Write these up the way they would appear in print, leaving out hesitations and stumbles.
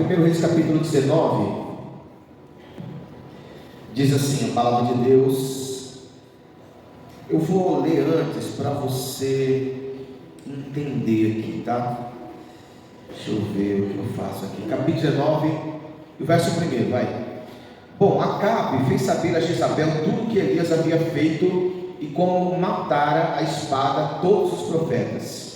1 Reis capítulo 19, diz assim a palavra de Deus. Eu vou ler antes para você entender aqui, tá? Deixa eu ver o que eu faço aqui. Capítulo 19, e o verso 1, vai. Bom, Acabe fez saber a Jezabel tudo que Elias havia feito e como matara a espada todos os profetas.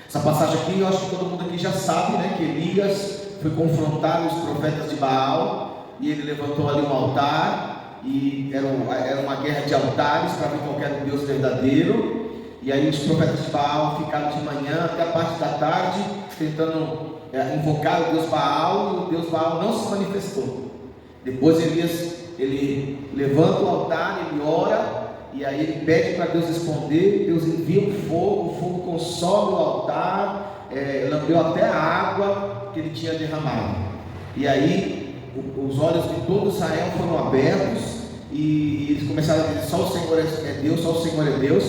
Essa passagem aqui, eu acho que todo mundo aqui já sabe, né? Que Elias foi confrontar os profetas de Baal, e ele levantou ali um altar, e era uma guerra de altares para ver qual era o Deus verdadeiro. E aí os profetas de Baal ficaram de manhã até a parte da tarde tentando invocar o Deus Baal, e o Deus Baal não se manifestou. Depois Elias, ele levanta o altar, ele ora, e aí ele pede para Deus responder. Deus envia o fogo consome o altar, lambeu até a água que ele tinha derramado. E aí os olhos de todo Israel foram abertos, e eles começaram a dizer: só o Senhor é Deus, só o Senhor é Deus.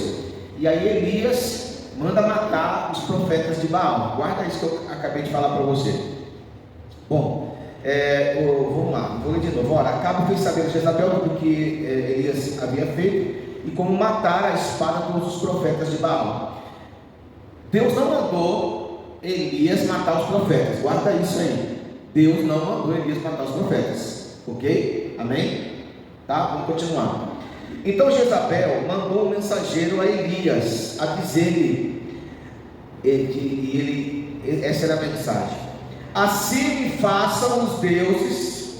E aí Elias manda matar os profetas de Baal. Guarda isso que eu acabei de falar para você. Bom, vamos lá, vou ler de novo. Ora, Acabe fez saber a Jezabel do que Elias havia feito e como matar a espada todos os profetas de Baal. Deus não mandou Elias matar os profetas. Guarda isso aí. Deus não mandou Elias matar os profetas. Ok? Amém? Tá? Vamos continuar. Então Jezabel mandou um mensageiro a Elias a dizer-lhe, essa era a mensagem: assim me façam os deuses,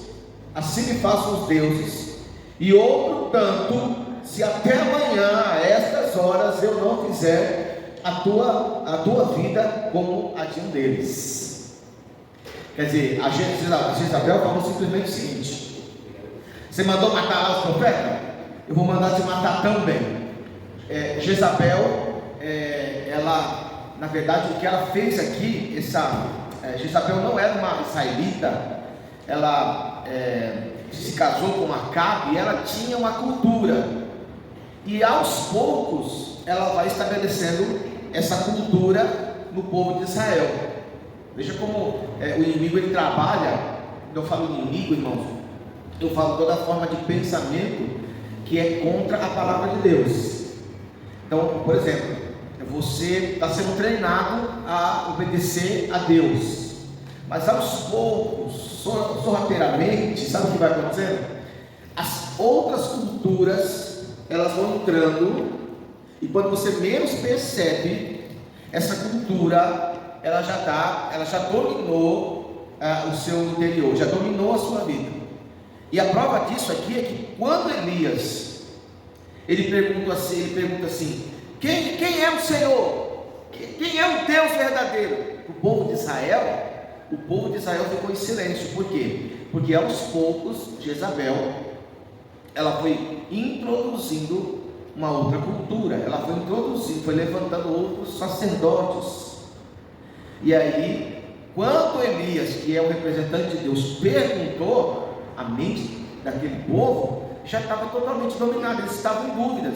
e outro tanto, se até amanhã a estas horas eu não fizer a tua vida como a de um deles. Quer dizer, a Jezabel falou simplesmente o seguinte: você mandou matar lá os profetas? Eu vou mandar te matar também. Jezabel, ela, na verdade, o que ela fez aqui, Jezabel não era uma israelita. Ela se casou com Acabe, e ela tinha uma cultura, e aos poucos ela vai estabelecendo essa cultura no povo de Israel. Veja como o inimigo ele trabalha. Quando eu falo inimigo, irmãos, eu falo toda forma de pensamento que é contra a palavra de Deus. Então, por exemplo, você está sendo treinado a obedecer a Deus, mas aos poucos, sorrateiramente, sabe o que vai acontecendo? As outras culturas, elas vão entrando, e quando você menos percebe, essa cultura, ela já dominou o seu interior, já dominou a sua vida. E a prova disso aqui é que quando Elias, ele pergunta assim: quem é o Senhor? Quem é o Deus verdadeiro? O povo de Israel ficou em silêncio. Por quê? Porque aos poucos Jezabel, ela foi introduzindo uma outra cultura, ela foi levantando outros sacerdotes. E aí, quando Elias, que é o representante de Deus, perguntou, a mente daquele povo já estava totalmente dominada, eles estavam em dúvidas.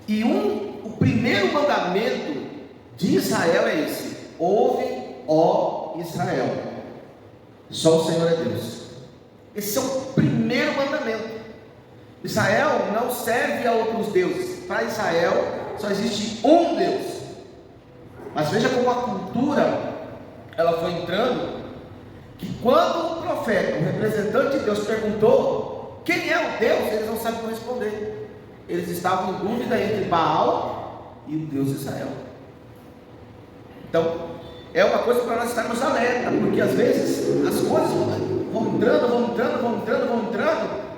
E o primeiro mandamento de Israel é esse: ouve, ó Israel, só o Senhor é Deus. Esse é o primeiro mandamento. Israel não serve a outros deuses. Para Israel só existe um Deus. Mas veja como a cultura ela foi entrando, que quando o profeta, o representante de Deus, perguntou quem é o Deus, eles não sabiam responder. Eles estavam em dúvida entre Baal e o Deus de Israel. Então, é uma coisa para nós estarmos alerta, porque às vezes as coisas vão entrando,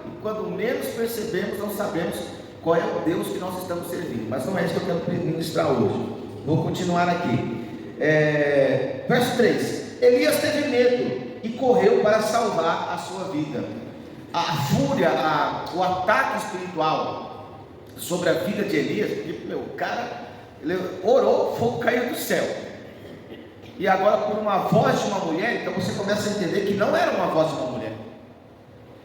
e quando menos percebemos, não sabemos qual é o Deus que nós estamos servindo. Mas não é isso que eu quero ministrar hoje. Vou continuar aqui. Verso 3: Elias teve medo e correu para salvar a sua vida. A fúria, o ataque espiritual sobre a vida de Elias, porque o cara, ele orou, fogo caiu do céu. E agora, por uma voz de uma mulher, então você começa a entender que não era uma voz de uma mulher,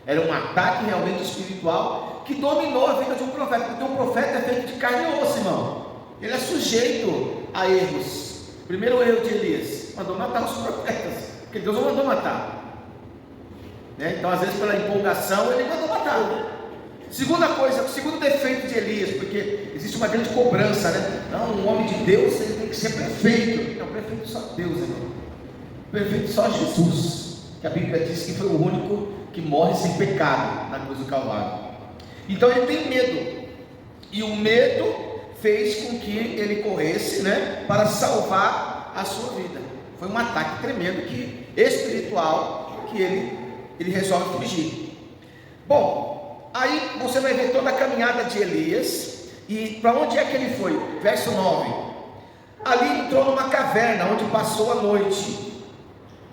era um ataque realmente espiritual que dominou a vida de um profeta, porque um profeta é feito de carne e osso, irmão. Ele é sujeito a erros. Primeiro erro de Elias, mandou matar os profetas. porque Deus não mandou matar, né? Então às vezes pela empolgação ele mandou matar. Segunda coisa, o segundo defeito de Elias, porque existe uma grande cobrança, né? Não, um homem de Deus ele tem que ser perfeito. Não, perfeito só Deus, irmão. Perfeito só Jesus, que a Bíblia diz que foi o único que morre sem pecado na cruz do Calvário. Então ele tem medo, e o medo fez com que ele corresse, né, para salvar a sua vida. Foi um ataque tremendo, espiritual, que ele resolve fugir. Bom, aí você vai ver toda a caminhada de Elias. E para onde é que ele foi? Verso 9: ali entrou numa caverna onde passou a noite,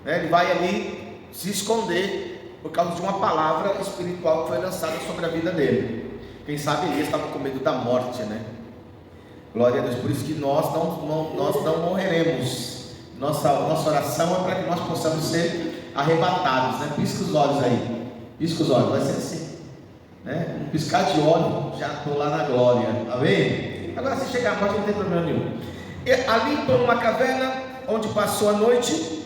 né? Ele vai ali se esconder por causa de uma palavra espiritual que foi lançada sobre a vida dele. Quem sabe Elias estava com medo da morte, né? Glória a Deus. Por isso que nós não morreremos. Nossa oração é para que nós possamos ser arrebatados, né? Pisca os olhos aí, pisca os olhos, vai ser assim, né? Um piscar de olho, já estou lá na glória, amém? Agora se chegar a morte não tem problema nenhum. E ali entrou numa caverna onde passou a noite,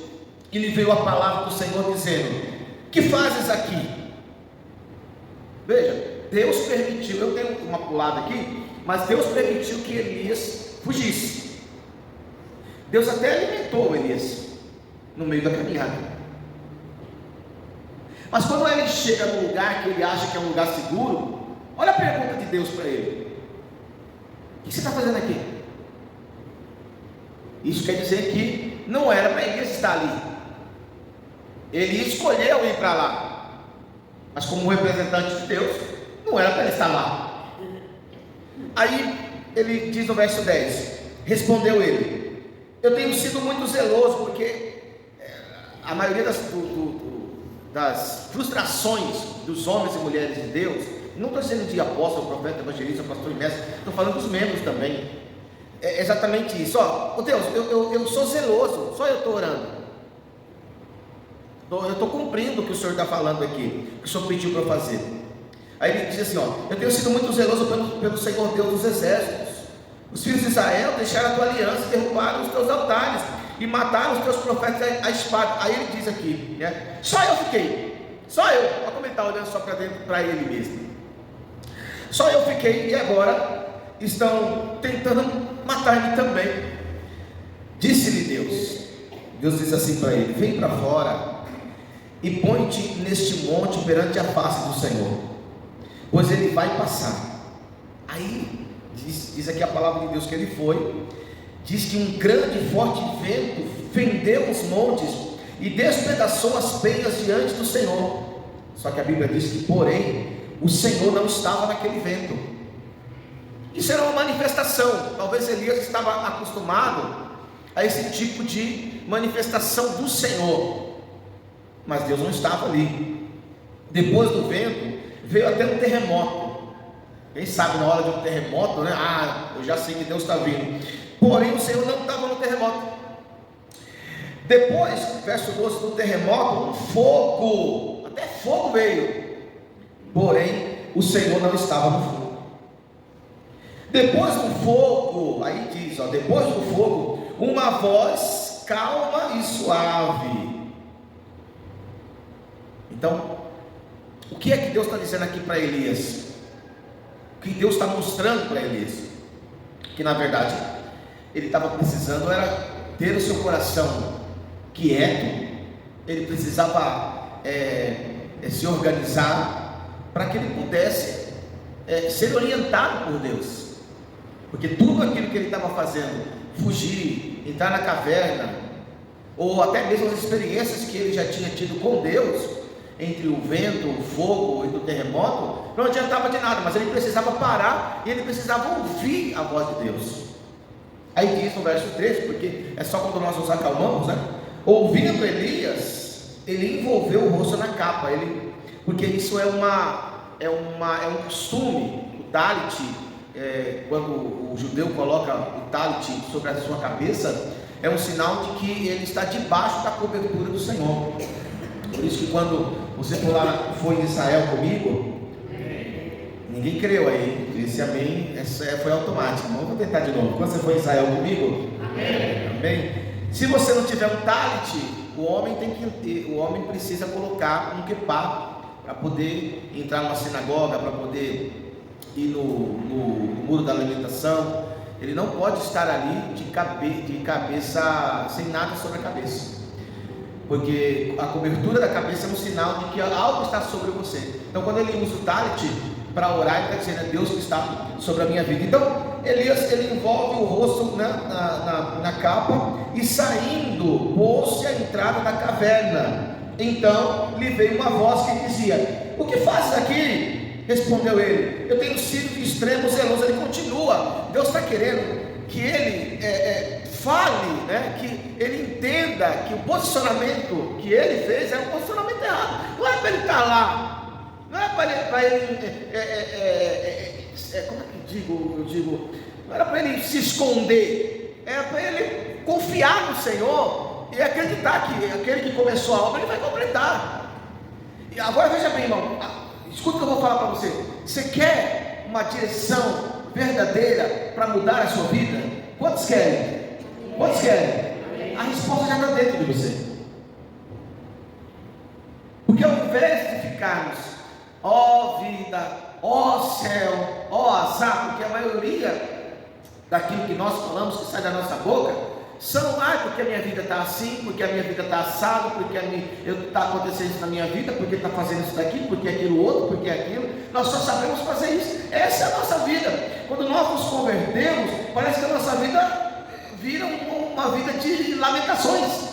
e lhe veio a palavra do Senhor dizendo: que fazes aqui? Veja, Deus permitiu, eu tenho uma pulada aqui, mas Deus permitiu que Elias fugisse. Deus até alimentou Elias no meio da caminhada. Mas quando ele chega no lugar que ele acha que é um lugar seguro, olha a pergunta de Deus para ele: o que você está fazendo aqui? Isso quer dizer que não era para Elias estar ali. Ele escolheu ir para lá, mas como representante de Deus, não era para ele estar lá. Aí ele diz no verso 10: respondeu ele: eu tenho sido muito zeloso, porque a maioria das frustrações dos homens e mulheres de Deus, não estou dizendo de apóstolo, profeta, evangelista, pastor e mestre, estou falando dos membros também. É exatamente isso. Ó, Deus, eu sou zeloso, só eu estou orando, eu estou cumprindo o que o Senhor está falando aqui, o que o Senhor pediu para eu fazer. Aí ele diz assim: ó, eu tenho sido muito zeloso pelo Senhor Deus dos exércitos. Os filhos de Israel deixaram a tua aliança, derrubaram os teus altares e mataram os teus profetas à espada. Aí ele diz aqui, né? Só eu fiquei, só eu. Olha como ele está olhando só para dentro, para ele mesmo. Só eu fiquei, e agora estão tentando matar-me também. Disse-lhe Deus diz assim para ele: vem para fora e põe-te neste monte perante a face do Senhor, pois ele vai passar. Aí diz aqui a palavra de Deus que ele foi. Diz que um grande e forte vento fendeu os montes e despedaçou as penhas diante do Senhor. Só que a Bíblia diz que, porém, o Senhor não estava naquele vento. Isso era uma manifestação. Talvez Elias estava acostumado a esse tipo de manifestação do Senhor, mas Deus não estava ali. Depois do vento veio até um terremoto. Quem sabe na hora de um terremoto, né? Eu já sei que Deus está vindo. Porém o Senhor não estava no terremoto. Depois, verso 12, do terremoto, um fogo, até fogo veio. Porém o Senhor não estava no fogo. Depois do fogo, aí diz, ó, depois do fogo, uma voz calma e suave. Então, o que é que Deus está dizendo aqui para Elias? O que Deus está mostrando para Elias? Que na verdade ele estava precisando era ter o seu coração quieto. Ele precisava se organizar para que ele pudesse ser orientado por Deus, porque tudo aquilo que ele estava fazendo, fugir, entrar na caverna, ou até mesmo as experiências que ele já tinha tido com Deus, entre o vento, o fogo e o terremoto, não adiantava de nada, mas ele precisava parar e ele precisava ouvir a voz de Deus. Aí diz no verso 13, porque é só quando nós nos acalmamos, né? Ouvindo Elias, ele envolveu o rosto na capa, porque isso é um costume. O talit, quando o judeu coloca o talit sobre a sua cabeça, é um sinal de que ele está debaixo da cobertura do Senhor. Por isso que quando você foi em Israel comigo, ninguém creu aí, disse amém, foi automático. Vamos tentar de novo. Quando você foi em Israel comigo, amém. Se você não tiver um talit, o homem precisa colocar um quepá para poder entrar numa sinagoga, para poder ir no muro da alimentação. Ele não pode estar ali de cabeça, sem nada sobre a cabeça, porque a cobertura da cabeça é um sinal de que algo está sobre você. Então, quando ele usa o talit para orar, ele está dizendo: é Deus que está sobre a minha vida. Então, Elias, ele envolve o rosto na capa, e saindo, pôs-se à entrada da caverna. Então lhe veio uma voz que dizia: o que fazes aqui? Respondeu ele: eu tenho sido de extremo zeloso. Ele continua. Deus está querendo que ele fale, né? Que ele entenda que o posicionamento que ele fez é um posicionamento errado. Não é para ele estar lá, não é para ele como é que eu digo, não era para ele se esconder, era para ele confiar no Senhor e acreditar que aquele que começou a obra, ele vai completar. E agora veja bem, irmão, escuta o que eu vou falar para você. Você quer uma direção verdadeira para mudar a sua vida? Quantos querem? Quantos querem? A resposta já está dentro de você. Porque ao invés de ficarmos, ó vida, ó céu, ó azar, porque a maioria daquilo que nós falamos, que sai da nossa boca, são: porque a minha vida está assim, porque a minha vida está assado, porque está acontecendo isso na minha vida, porque está fazendo isso daqui, porque aquilo outro, porque aquilo. Nós só sabemos fazer isso. Essa é a nossa vida. Quando nós nos convertemos, parece que a nossa vida vira uma vida de lamentações.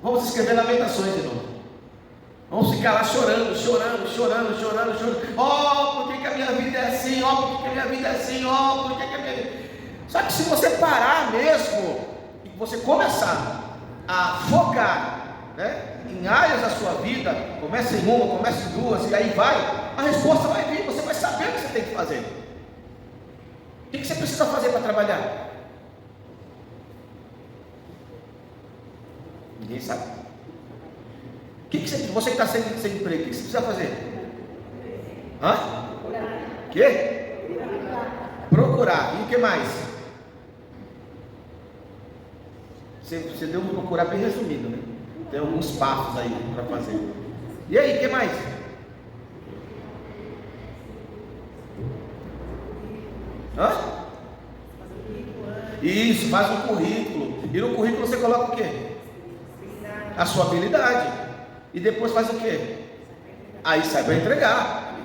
Vamos escrever lamentações de novo. Vamos ficar lá chorando. Por que a minha vida é assim? Por que a minha vida é assim? Por que a minha vida... Só que se você parar mesmo e você começar a focar, né, em áreas da sua vida, começa em uma, começa em duas, e aí vai, a resposta vai vir. Você vai saber o que você tem que fazer. O que você precisa fazer para trabalhar? Ninguém sabe. Você que está sem emprego, o que você precisa fazer? O quê? Procurar. E o que mais? Você deu um procurar bem resumido, né? Tem alguns passos aí para fazer. E aí, o que mais? Isso, faz um currículo. E no currículo você coloca o quê? A sua habilidade. E depois faz o quê? Aí sai para entregar.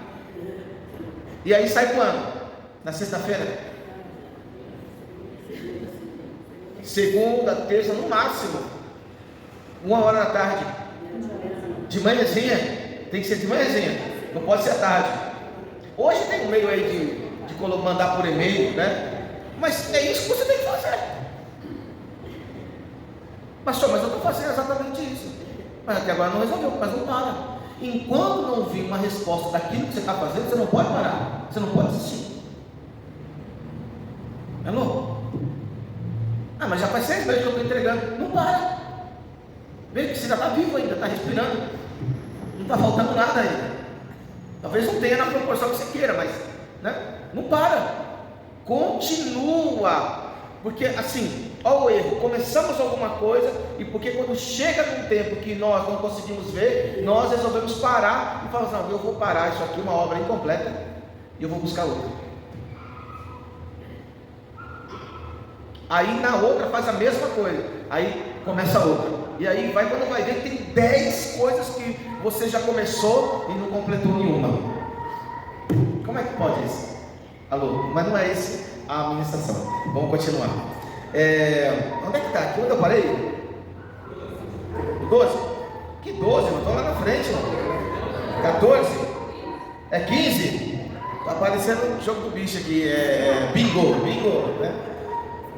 E aí sai quando? Na sexta-feira? Segunda, terça, no máximo 1h da tarde. De manhãzinha. Tem que ser de manhãzinha, não pode ser à tarde. Hoje tem um meio aí de mandar por e-mail, né? Mas é isso que você tem que fazer. Pastor, mas eu estou fazendo exatamente isso. Mas até agora não resolveu. Mas não para. Enquanto não vir uma resposta daquilo que você está fazendo, você não pode parar. Você não pode desistir. Alô? Mas já faz 6 meses que eu estou entregando. Não para. Veja que você já está vivo ainda, está respirando. Não está faltando nada ainda. Talvez não tenha na proporção que você queira, mas, né? Não para. Continua. Porque assim, olha o erro. Começamos alguma coisa, e porque quando chega num tempo que nós não conseguimos ver, nós resolvemos parar e falamos: não, eu vou parar isso aqui, uma obra incompleta, e eu vou buscar outra. Aí na outra faz a mesma coisa, aí começa a outra, e aí vai, quando vai ver, tem 10 coisas que você já começou e não completou nenhuma. Como é que pode isso? Alô? Mas não é esse a administração. Vamos continuar. Onde é que está? Aqui onde eu parei? 12? Que 12? Eu estou lá na frente, mano. 14? É 15? Está aparecendo o jogo do bicho aqui. Bingo, né?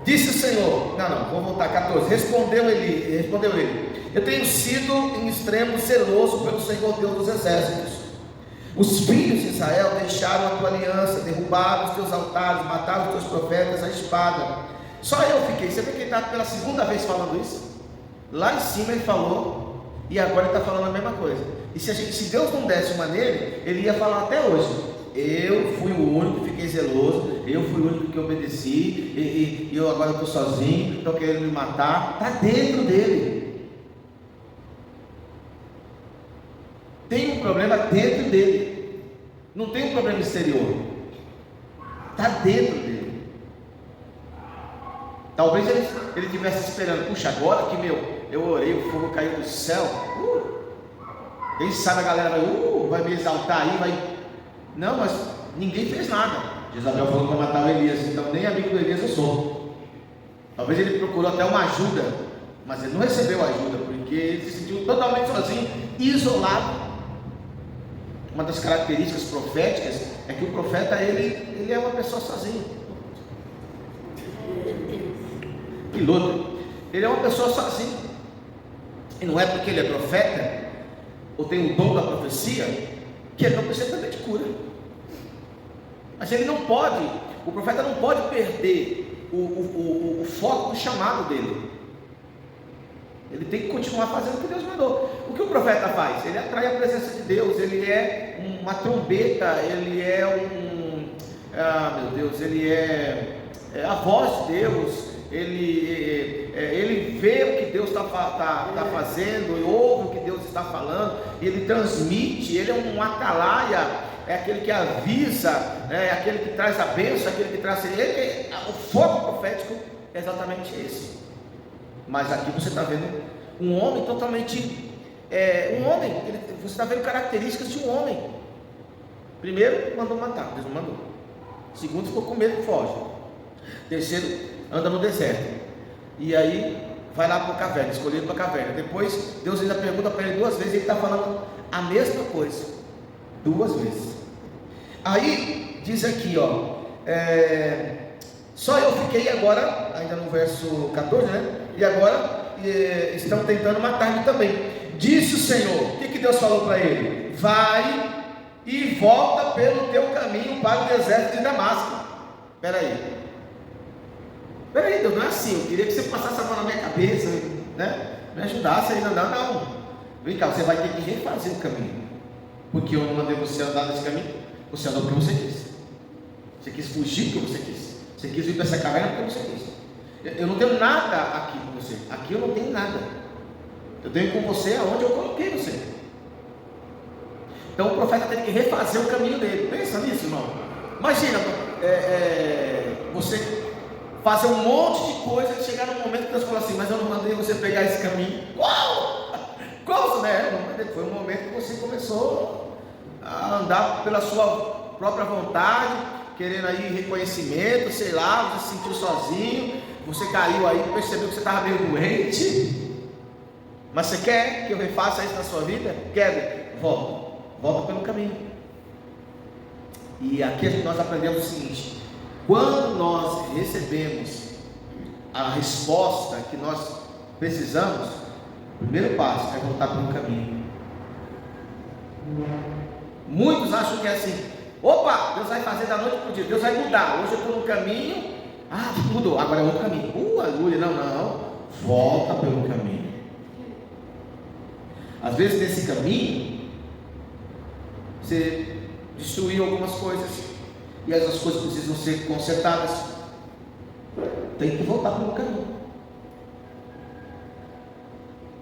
Disse o Senhor, não, vou voltar, 14. Respondeu ele: eu tenho sido em extremo zeloso pelo Senhor Deus dos exércitos. Os filhos de Israel deixaram a tua aliança, derrubaram os teus altares, mataram os teus profetas à espada. Só eu fiquei. Você vê que ele está pela segunda vez falando isso? Lá em cima ele falou, e agora ele está falando a mesma coisa. E se Deus não desse uma nele, ele ia falar até hoje: eu fui o único que fiquei zeloso, eu fui o único que obedeci, e eu agora estou sozinho, estão querendo me matar. Está dentro dele. problema dentro dele, não tem um problema exterior, está dentro dele. Talvez ele estivesse esperando, puxa, agora que eu orei, o fogo caiu do céu, quem sabe a galera vai me exaltar aí, vai. Não, mas ninguém fez nada. Jezabel falou para matar o Elias, então nem amigo do Elias eu sou. Talvez ele procurou até uma ajuda, mas ele não recebeu ajuda, porque ele se sentiu totalmente sozinho, isolado. Uma das características proféticas é que o profeta, ele é uma pessoa sozinha. Piloto, ele é uma pessoa sozinha. E não é porque ele é profeta, ou tem o dom da profecia, que ele não precisa também de cura. Mas ele não pode, o profeta não pode perder o foco do chamado dele. Ele tem que continuar fazendo o que Deus mandou. O que o profeta faz? Ele atrai a presença de Deus, ele é uma trombeta, ele é ele é a voz de Deus, ele vê o que Deus está fazendo, ouve o que Deus está falando, ele transmite, ele é um atalaia, é aquele que avisa, é aquele que traz a bênção, aquele que traz. O foco profético é exatamente esse. Mas aqui você está vendo um homem totalmente. Você está vendo características de um homem. Primeiro, mandou matar, Deus não mandou. Segundo, ficou com medo e foge. Terceiro, anda no deserto. E aí, vai lá para a caverna, escolhido para a caverna. Depois, Deus ainda pergunta para ele 2 vezes, e ele está falando a mesma coisa. 2 vezes. Aí diz aqui, só eu fiquei agora, ainda no verso 14, né? E agora estão tentando matar-me também. Disse o Senhor, o que Deus falou para ele? Vai e volta pelo teu caminho para o deserto de Damasco. Espera aí, Deus, não é assim. Eu queria que você passasse a mão na minha cabeça, né? Me ajudasse ainda, não. Vem cá, você vai ter que refazer o caminho. Porque eu não mandei você andar nesse caminho. Você andou porque você quis. Você quis fugir porque você quis. Você quis vir para essa caverna porque você quis. Eu não tenho nada aqui com você. Aqui eu não tenho nada. Eu tenho com você aonde eu coloquei você. Então o profeta teve que refazer o caminho dele. Pensa nisso, irmão. Imagina você fazer um monte de coisa e chegar num momento que Deus fala assim, mas eu não mandei você pegar esse caminho. Qual? Né? Foi um momento que você começou a andar pela sua própria vontade, querendo aí reconhecimento, sei lá, você se sentiu sozinho, você caiu aí, percebeu que você estava meio doente, mas você quer que eu refaça isso na sua vida? Quer? Volta pelo caminho. E aqui nós aprendemos o seguinte: quando nós recebemos a resposta que nós precisamos, o primeiro passo é voltar pelo caminho. Muitos acham que é assim: opa, Deus vai fazer da noite para o dia, Deus vai mudar. Hoje eu estou no caminho, mudou, agora é outro caminho. Aleluia, não, volta pelo caminho. Às vezes nesse caminho você destruiu algumas coisas e essas coisas precisam ser consertadas. Tem que voltar pelo caminho.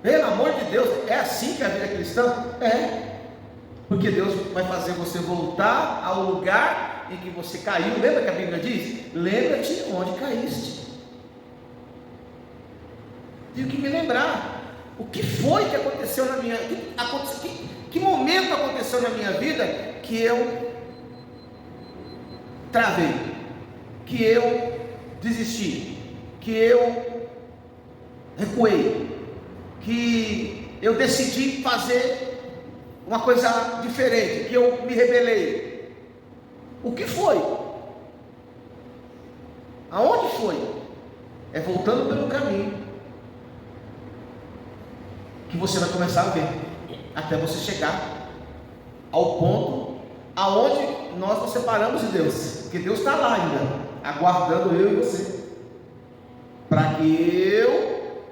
Pelo amor de Deus, é assim que é a vida cristã? É. Porque Deus vai fazer você voltar ao lugar em que você caiu. Lembra que a Bíblia diz? Lembra-te onde caíste. Tenho que me lembrar. O que foi que aconteceu na minha vida? Que momento aconteceu na minha vida que eu travei, que eu desisti, que eu recuei, que eu decidi fazer uma coisa diferente, que eu me rebelei. O que foi? Aonde foi? É voltando pelo caminho que você vai começar a ver, até você chegar ao ponto aonde nós nos separamos de Deus, porque Deus está lá ainda, aguardando eu e você, para que eu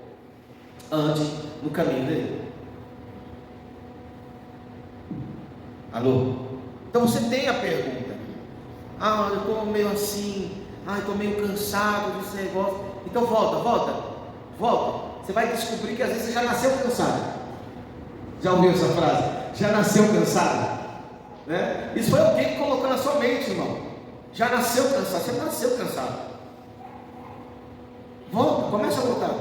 ande no caminho dele. Alô? Então você tem a pergunta: eu estou meio assim, estou meio cansado desse negócio. Então volta. Você vai descobrir que às vezes você já nasceu cansado. Já ouviu essa frase? Já nasceu cansado? Né? Isso foi alguém que colocou na sua mente, irmão. Já nasceu cansado, você nasceu cansado. Volta, começa a voltar.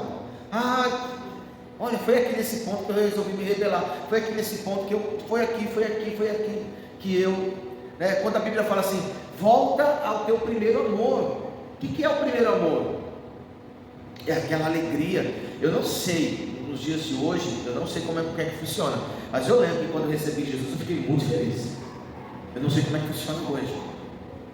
Olha, foi aqui nesse ponto que eu resolvi me rebelar. Foi aqui nesse ponto que eu. Foi aqui que eu. Né? Quando a Bíblia fala assim, volta ao teu primeiro amor. O que é o primeiro amor? É aquela alegria. Eu não sei, nos dias de hoje, eu não sei como é que funciona. Mas eu lembro que quando eu recebi Jesus, eu fiquei muito feliz. Eu não sei como é que funciona hoje.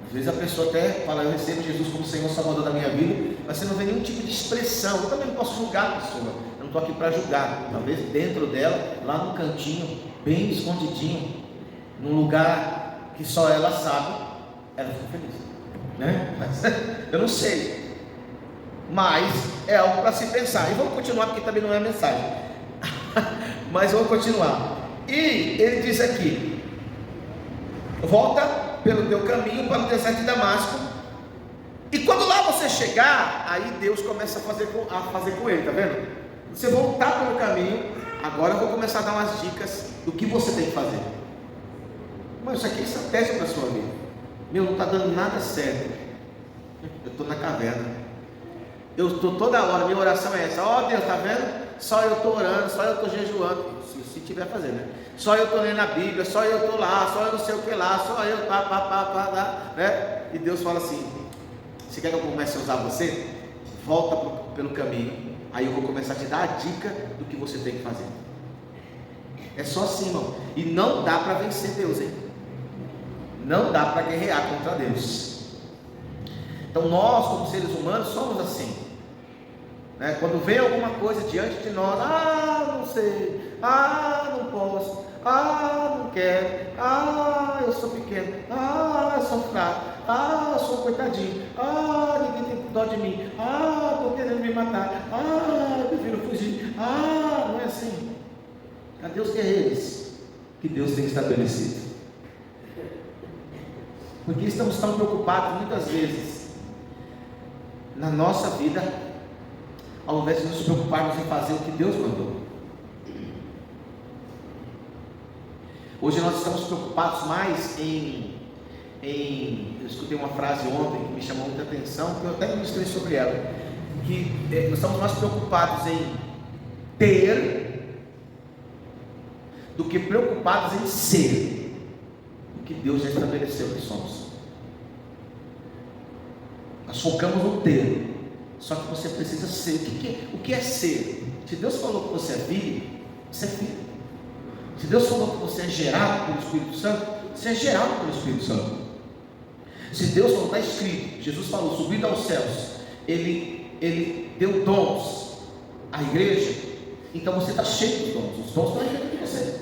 Às vezes a pessoa até fala, eu recebo Jesus como Senhor Salvador da minha vida, mas você não vê nenhum tipo de expressão. Eu também não posso julgar a pessoa, eu não estou aqui para julgar. Talvez dentro dela, lá no cantinho, bem escondidinho, num lugar que só ela sabe, ela fica feliz, né? Mas, eu não sei, mas é algo para se pensar. E vamos continuar, porque também não é mensagem. Mas vamos continuar. E ele diz aqui, volta pelo teu caminho para o deserto de Damasco, e quando lá você chegar, aí Deus começa a fazer com ele, tá vendo? Você voltar pelo caminho. Agora eu vou começar a dar umas dicas do que você tem que fazer. Mas isso aqui é estratégia para a sua vida. Não está dando nada certo. Eu estou na caverna. Eu estou toda hora, minha oração é essa. Ó Deus, tá vendo? Só eu estou orando, só eu estou jejuando. Se tiver fazendo, né? Só eu estou lendo a Bíblia, só eu estou lá, só eu não sei o que lá, só eu, né? E Deus fala assim: você quer que eu comece a usar você? Volta pelo caminho, aí eu vou começar a te dar a dica do que você tem que fazer. É só assim, irmão. E não dá para vencer Deus, hein? Não dá para guerrear contra Deus. Então nós, como seres humanos, somos assim, né? Quando vem alguma coisa diante de nós, não sei, não posso, não quero, eu sou pequeno, eu sou fraco, eu sou coitadinho, ninguém tem dó de mim, estou querendo me matar, eu prefiro fugir, não é assim. Cadê os guerreiros que Deus tem estabelecido? Porque estamos tão preocupados muitas vezes na nossa vida, ao invés de nos preocuparmos em fazer o que Deus mandou. Hoje nós estamos preocupados mais eu escutei uma frase ontem que me chamou muita atenção, que eu até ministrei sobre ela, que nós estamos mais preocupados em ter do que preocupados em ser o que Deus já estabeleceu que somos. Nós focamos no ter, só que você precisa ser. O que é ser? Se Deus falou que você é filho, você é filho. Se Deus falou que você é gerado pelo Espírito Santo, você é gerado pelo Espírito Santo. Se Deus falou, está escrito, Jesus falou, subindo aos céus, Ele deu dons à igreja, então você está cheio dos dons, os dons estão dentro de você.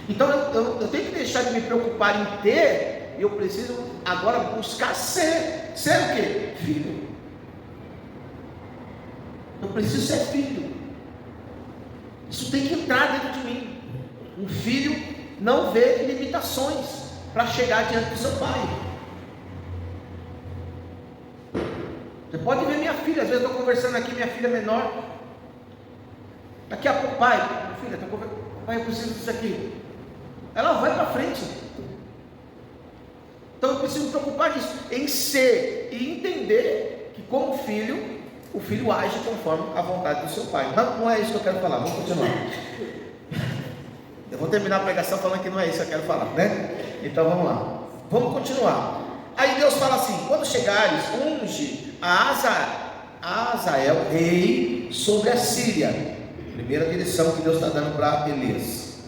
Então eu tenho que deixar de me preocupar em ter, e eu preciso agora buscar ser. Ser o quê? Filho. Eu preciso ser filho. Isso tem que entrar dentro de mim. Um filho não vê limitações para chegar diante do seu pai. Você pode ver minha filha, às vezes eu estou conversando aqui, minha filha menor, daqui a pouco, pai, minha filha, pai, eu preciso disso aqui. Ela vai para frente. Então eu preciso me preocupar disso, em ser e entender que como filho, o filho age conforme a vontade do seu pai. Mas não é isso que eu quero falar, vamos continuar. Eu vou terminar a pregação falando que não é isso que eu quero falar, né? Então vamos lá, vamos continuar. Aí Deus fala assim: quando chegares, unge a Azael rei sobre a Síria. Primeira direção que Deus está dando para Elias.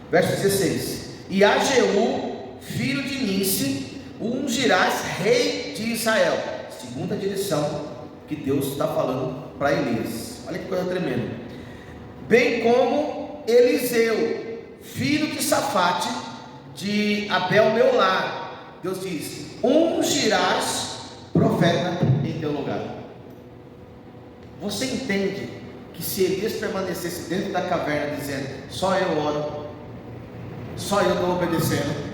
Verso 16: e a Jeú, filho de Ninsi, ungirás rei de Israel. Segunda direção que Deus está falando para Elias. Olha que coisa tremenda. Bem como Eliseu, filho de Safate, de Abel Meolá. Deus diz: ungirás profeta em teu lugar. Você entende que se Elias permanecesse dentro da caverna dizendo, só eu oro, só eu estou obedecendo,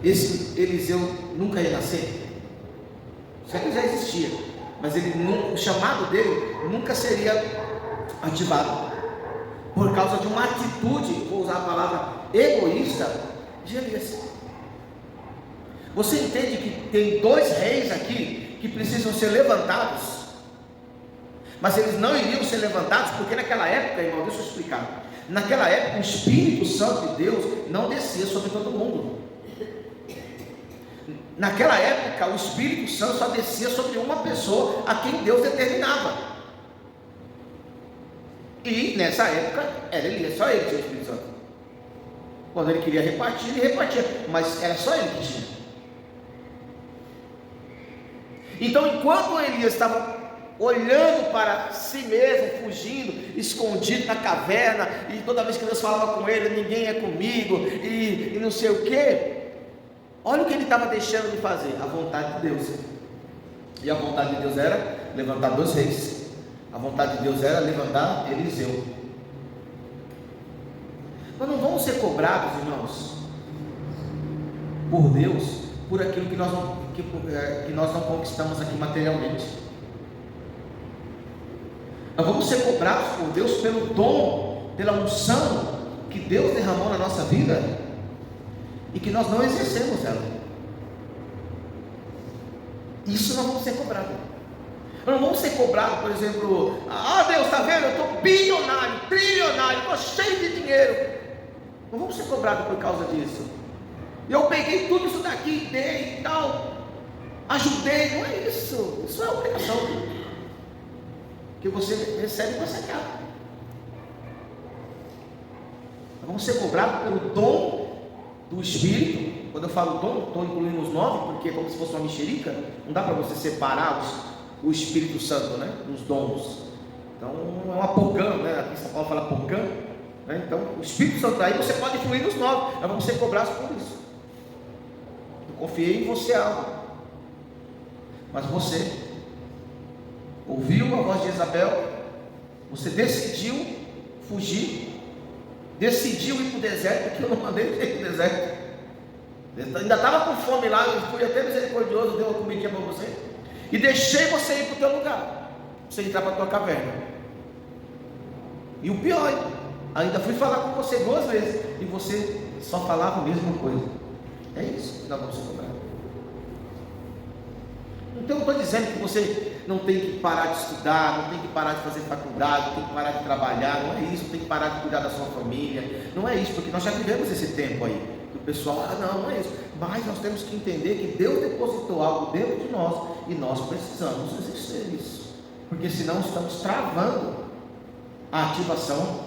esse Eliseu nunca ia nascer? Isso aqui já existia, mas o chamado dele nunca seria ativado, por causa de uma atitude, vou usar a palavra egoísta de Elias. Você entende que tem dois reis aqui que precisam ser levantados, mas eles não iriam ser levantados porque naquela época, irmão, deixa eu explicar. Naquela época o Espírito Santo de Deus não descia sobre todo mundo. Naquela época o Espírito Santo só descia sobre uma pessoa a quem Deus determinava. E nessa época era Elias, só ele tinha o Espírito Santo. Quando ele queria repartir, ele repartia, mas era só ele que tinha. Então, enquanto Elias estava olhando para si mesmo, fugindo, escondido na caverna, e toda vez que Deus falava com ele, ninguém é comigo, e não sei o que, olha o que ele estava deixando de fazer, a vontade de Deus. E a vontade de Deus era levantar 2 reis. A vontade de Deus era levantar Eliseu. Nós não vamos ser cobrados, irmãos, por Deus, por aquilo que nós não conquistamos aqui materialmente. Nós vamos ser cobrados por Deus pelo dom, pela unção que Deus derramou na nossa vida e que nós não exercemos ela. Isso nós vamos ser cobrados. Nós não vamos ser cobrados, por exemplo, Deus, está vendo? Eu estou bilionário, trilionário, estou cheio de dinheiro. Não vamos ser cobrados por causa disso. Eu peguei tudo isso daqui, dei e tal, ajudei. Não é isso. Isso é obrigação que você recebe e você quer. Nós vamos ser cobrados pelo dom do Espírito. Quando eu falo dom, estou incluindo os 9, porque é como se fosse uma mexerica. Não dá para você separar o Espírito Santo, né, dos dons. Então é uma pocã, né? Aqui em São Paulo fala pocã, né? Então o Espírito Santo aí você pode fluir nos 9. Nós vamos ser cobrados por isso. Eu confiei em você algo, mas você ouviu a voz de Jezabel, você decidiu fugir, decidiu ir para o deserto, porque eu não mandei ir para o deserto. Eu ainda estava com fome lá, eu fui até misericordioso, deu uma comidinha para você, e deixei você ir para o teu lugar, você entrar para a tua caverna. E o pior, ainda fui falar com você 2 vezes, e você só falava a mesma coisa. É isso que nós vamos cobrar. Então eu estou dizendo que você não tem que parar de estudar, não tem que parar de fazer faculdade, não tem que parar de trabalhar, não é isso, tem que parar de cuidar da sua família, não é isso, porque nós já vivemos esse tempo aí, o pessoal, não é isso, mas nós temos que entender que Deus depositou algo dentro de nós, e nós precisamos exercer isso, porque senão estamos travando a ativação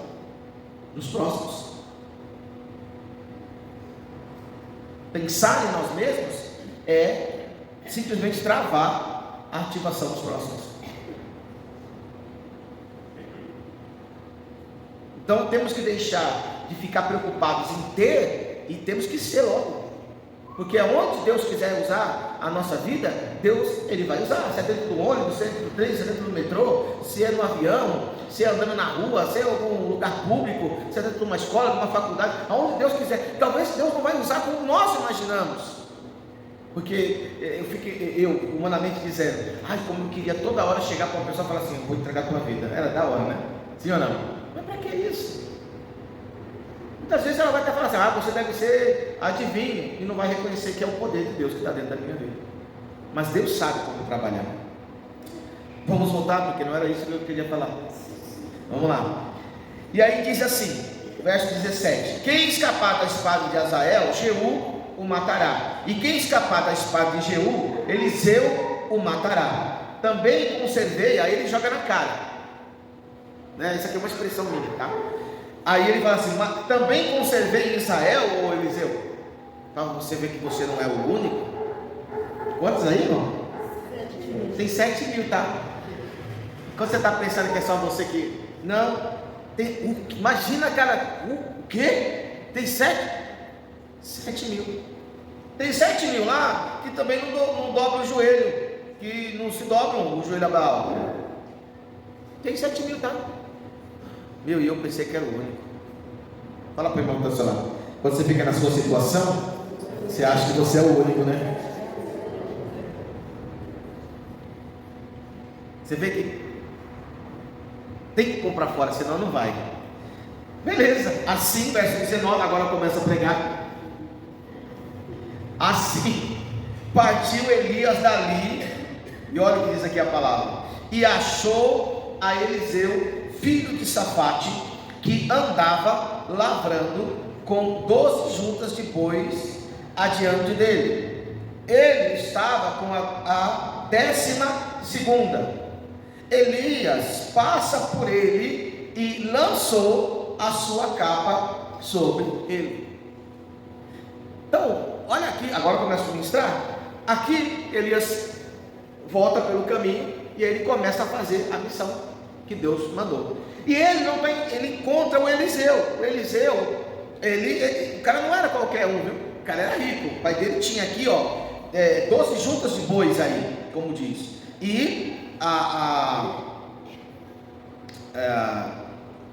dos próximos. Pensar em nós mesmos é simplesmente travar a ativação dos próximos. Então temos que deixar de ficar preocupados em ter e temos que ser logo, porque aonde Deus quiser usar a nossa vida, Deus ele vai usar. Se é dentro do ônibus, se é dentro do trem, se é dentro do metrô, se é no avião, se é andando na rua, se é em algum lugar público, se é dentro de uma escola, de uma faculdade, aonde Deus quiser. Talvez Deus não vai usar como nós imaginamos, porque eu fiquei, humanamente dizendo, como eu queria toda hora chegar para uma pessoa e falar assim, eu vou entregar a tua vida. Era da hora, né? Sim ou não? Mas para que isso? Muitas vezes ela vai até falar assim, você deve ser adivinho, e não vai reconhecer que é o poder de Deus que está dentro da minha vida. Mas Deus sabe como trabalhar. Vamos voltar, porque não era isso que eu queria falar. Vamos lá. E aí diz assim, verso 17: quem escapar da espada de Azael, Jeú o matará, e quem escapar da espada de Jeú, Eliseu o matará. Também conservei, aí ele joga na cara, né? Isso aqui é uma expressão minha, tá? Aí ele fala assim, também conservei em Israel, ô Eliseu. Então você vê que você não é o único. Quantos aí, irmão? Tem 7.000, tá? Quando você está pensando que é só você que... Não, imagina, cara, o quê? Tem 7.000. Tem 7.000 lá que também não dobram o joelho, que não se dobram o joelho a Baal. Tem 7.000, tá? E eu pensei que era o único. Fala para o irmão que está lá. Quando você fica na sua situação, você acha que você é o único, né? Você vê que tem que pôr para fora, senão não vai. Beleza, assim, verso 19, agora começa a pregar. Assim partiu Elias dali, e olha o que diz aqui a palavra, e achou a Eliseu, filho de Safate, que andava lavrando com 12 juntas de bois adiante dele. Ele estava com a 12ª. Elias passa por ele e lançou a sua capa sobre ele. Então, olha aqui, agora começa a ministrar. Aqui Elias volta pelo caminho e ele começa a fazer a missão que Deus mandou. E ele encontra o Eliseu. O Eliseu, o cara não era qualquer um, viu? O cara era rico. O pai dele tinha aqui, 12 juntas de bois aí, como diz. E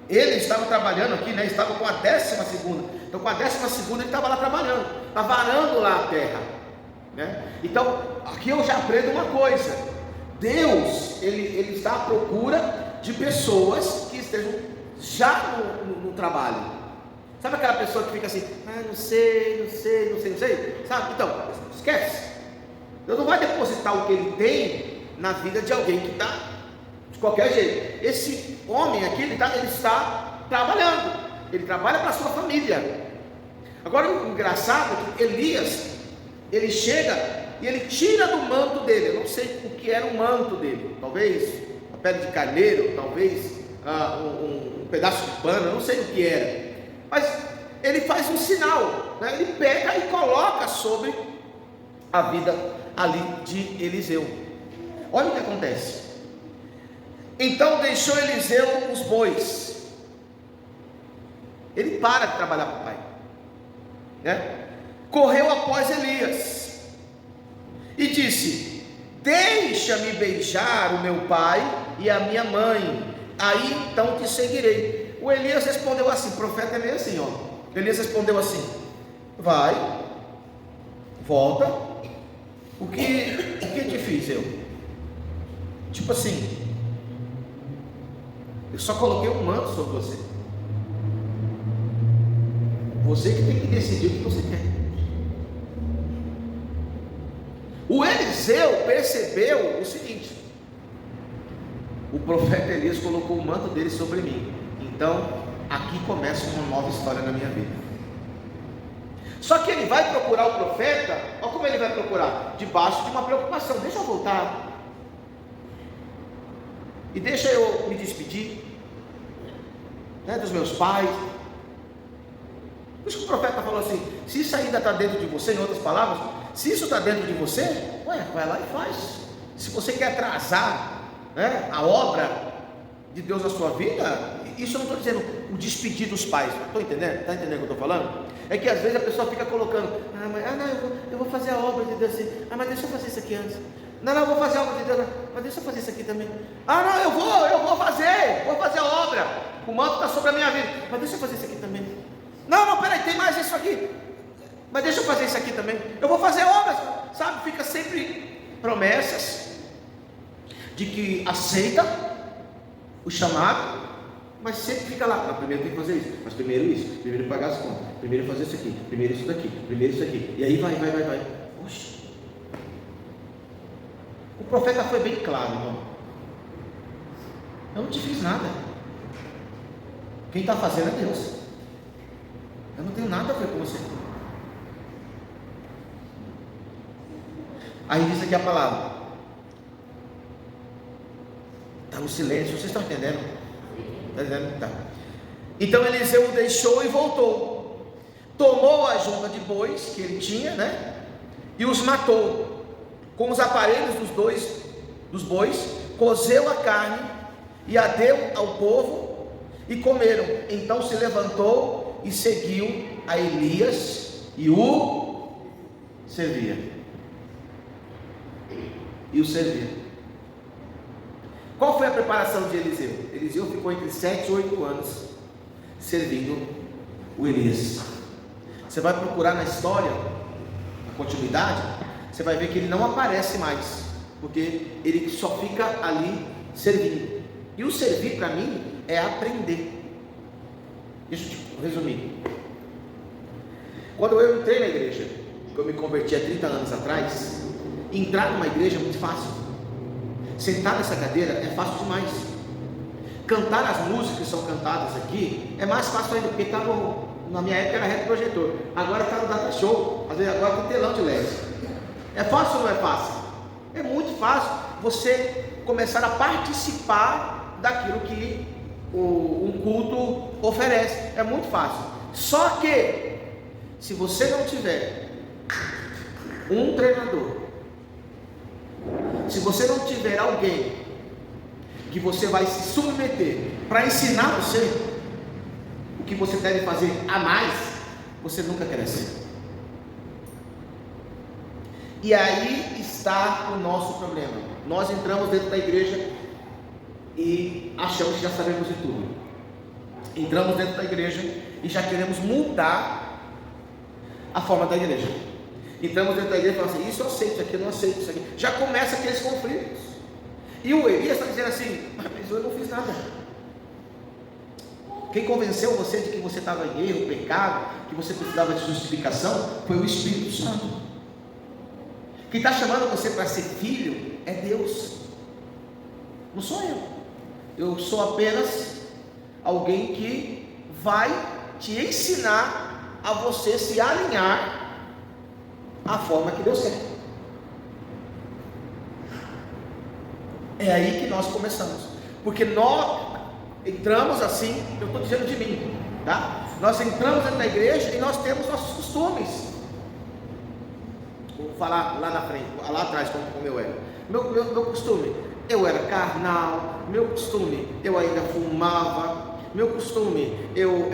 ele estava trabalhando aqui, né? Estava com a 12ª. Então com a 12ª ele estava lá trabalhando, estava arando lá a terra, né? Então aqui eu já aprendo uma coisa: Deus, ele está à procura de pessoas que estejam já no trabalho. Sabe aquela pessoa que fica assim, não sei, sabe? Então, esquece. Deus não vai depositar o que ele tem na vida de alguém que está de qualquer jeito. Esse homem aqui, ele está trabalhando, ele trabalha para a sua família. Agora o engraçado é que Elias, ele chega e ele tira do manto dele. Eu não sei o que era o manto dele, talvez uma pele de carneiro, talvez um pedaço de pano, eu não sei o que era, mas ele faz um sinal, né? Ele pega e coloca sobre a vida ali de Eliseu. Olha o que acontece. Então deixou Eliseu os bois. Ele para de trabalhar para o pai, né? Correu após Elias e disse: deixa-me beijar o meu pai e a minha mãe, aí então te seguirei. O Elias respondeu assim, o profeta é meio assim, Elias respondeu assim: vai, volta, o que te fiz eu? Tipo assim, eu só coloquei um manto sobre você. Você que tem que decidir o que você quer. O Eliseu percebeu o seguinte: o profeta Elias colocou o manto dele sobre mim. Então, aqui começa uma nova história na minha vida. Só que ele vai procurar o profeta. Olha como ele vai procurar: debaixo de uma preocupação. Deixa eu voltar e deixa eu me despedir, né, dos meus pais. Por isso que o profeta falou assim: se isso ainda está dentro de você, em outras palavras, se isso está dentro de você, vai lá e faz. Se você quer atrasar, né, a obra de Deus na sua vida, isso eu não estou dizendo o despedir dos pais, estou entendendo? Está entendendo o que eu estou falando? É que às vezes a pessoa fica colocando: eu vou fazer a obra de Deus assim, mas deixa eu fazer isso aqui antes. Não, eu vou fazer a obra de Deus, mas deixa eu fazer isso aqui também. Eu vou fazer a obra, o manto está sobre a minha vida, mas deixa eu fazer isso aqui também. Não, peraí, tem mais isso aqui, mas deixa eu fazer isso aqui também. Eu vou fazer obras, sabe? Fica sempre promessas de que aceita o chamado, mas sempre fica lá: primeiro tem que fazer isso, mas primeiro isso, primeiro pagar as contas, primeiro fazer isso aqui, primeiro isso daqui, primeiro isso aqui, e aí vai. Oxe. O profeta foi bem claro, irmão: eu não te fiz nada, quem está fazendo é Deus, eu não tenho nada a ver com você. Aí diz aqui a palavra, está no silêncio, vocês estão entendendo? Está entendendo? Tá. Então Eliseu o deixou e voltou, tomou a junta de bois que ele tinha, né, e os matou com os aparelhos dos bois, cozeu a carne e a deu ao povo e comeram. Então se levantou e seguiu a Elias e o servia. Qual foi a preparação de Eliseu? Eliseu ficou entre 7 e 8 anos servindo o Elias. Você vai procurar na história, na continuidade, você vai ver que ele não aparece mais, porque ele só fica ali servindo. E o servir para mim é aprender. Deixa eu te resumir. Quando eu entrei na igreja, que eu me converti há 30 anos atrás, entrar numa igreja é muito fácil. Sentar nessa cadeira é fácil demais. Cantar as músicas que são cantadas aqui é mais fácil ainda, porque na minha época era retroprojetor, agora está no data show, às vezes agora tem telão de LED. É fácil ou não é fácil? É muito fácil você começar a participar daquilo que um culto oferece. É muito fácil. Só que se você não tiver um treinador, se você não tiver alguém que você vai se submeter para ensinar você o que você deve fazer a mais, você nunca cresce. E aí está o nosso problema. Nós entramos dentro da igreja e achamos que já sabemos de tudo. Entramos dentro da igreja e já queremos mudar a forma da igreja. Entramos dentro da igreja e falamos assim: isso eu aceito, isso aqui eu não aceito, isso aqui. Já começa aqueles conflitos. E o Elias está dizendo assim: mas eu não fiz nada. Quem convenceu você de que você estava em erro, pecado, que você precisava de justificação, foi o Espírito Santo. Quem está chamando você para ser filho é Deus, não sou eu. Eu sou apenas alguém que vai te ensinar a você se alinhar à forma que Deus quer. É aí que nós começamos, porque nós entramos assim, eu estou dizendo de mim, tá? Nós entramos dentro da igreja e nós temos nossos costumes. Vou falar lá na frente, lá atrás como eu era. Meu costume, eu era carnal. Meu costume, eu ainda fumava. Meu costume, eu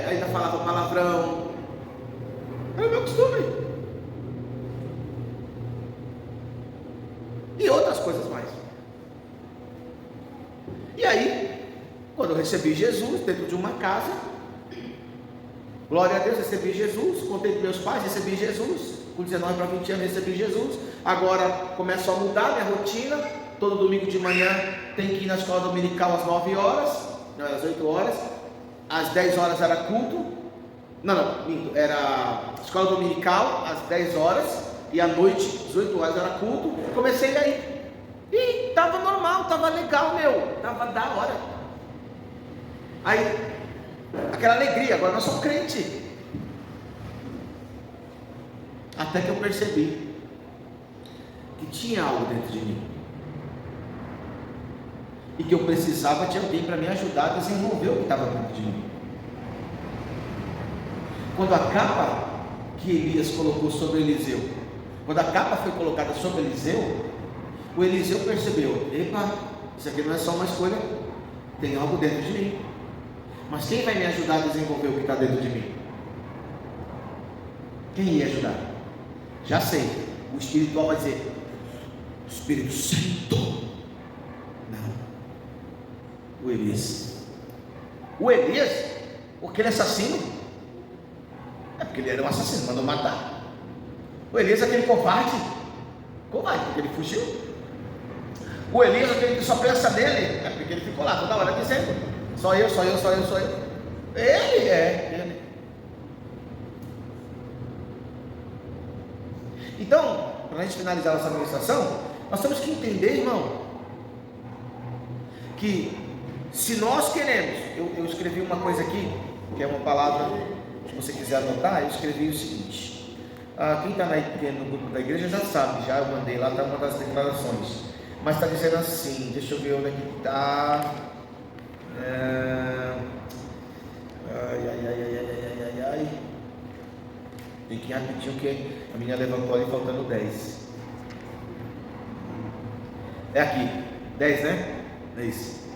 ainda falava palavrão. Era o meu costume. E outras coisas mais. E aí, quando eu recebi Jesus dentro de uma casa, glória a Deus, recebi Jesus. Contei para meus pais, recebi Jesus. Com 19 para 20 anos recebi Jesus. Agora começo a mudar minha rotina. Todo domingo de manhã tem que ir na escola dominical às 9 horas, não, às 8 horas. Às 10 horas era culto. Minto, era escola dominical às 10 horas. E à noite, às 8 horas era culto. Comecei aí. E estava normal, estava legal, estava da hora. Aí, aquela alegria, agora nós somos crentes. Até que eu percebi que tinha algo dentro de mim e que eu precisava de alguém para me ajudar a desenvolver o que estava dentro de mim. Quando a capa que Elias colocou sobre Eliseu, quando a capa foi colocada sobre Eliseu, o Eliseu percebeu: epa, isso aqui não é só uma escolha, tem algo dentro de mim. Mas quem vai me ajudar a desenvolver o que está dentro de mim? Quem ia ajudar? Já sei, o espiritual vai dizer: Espírito Santo. Não, o Elias. O Elias, aquele assassino, é porque ele era um assassino, mandou matar. O Elias, aquele covarde, porque ele fugiu. O Elias, aquele que só pensa nele, é porque ele ficou lá toda hora dizendo: só eu. Ele. Então, para a gente finalizar nossa administração, nós temos que entender, irmão, que se nós queremos, eu escrevi uma coisa aqui, que é uma palavra, se você quiser anotar, eu escrevi o seguinte: quem está no grupo da igreja já sabe, já eu mandei lá, está uma das declarações, mas está dizendo assim, deixa eu ver onde é que está. Ai. Tem que ir rapidinho, que a menina levantou ali faltando 10. É aqui, 10, né? É isso.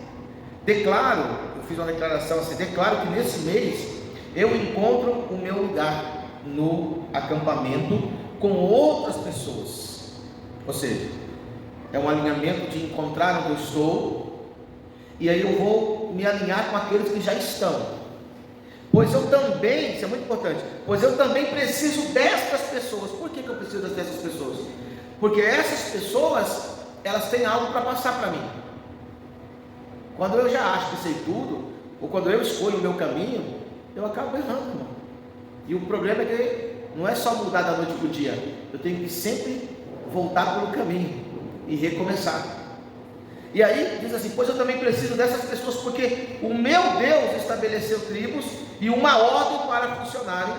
Declaro, eu fiz uma declaração assim: declaro que nesse mês eu encontro o meu lugar no acampamento com outras pessoas. Ou seja, é um alinhamento de encontrar onde eu estou, e aí eu vou me alinhar com aqueles que já estão. Pois eu também, isso é muito importante, pois eu também preciso destas pessoas. Por que eu preciso dessas pessoas? Porque essas pessoas, elas têm algo para passar para mim. Quando eu já acho que sei tudo, ou quando eu escolho o meu caminho, eu acabo errando, irmão. E o problema é que não é só mudar da noite para o dia, eu tenho que sempre voltar pelo caminho e recomeçar. E aí diz assim: pois eu também preciso dessas pessoas, porque o meu Deus estabeleceu tribos e uma ordem para funcionarem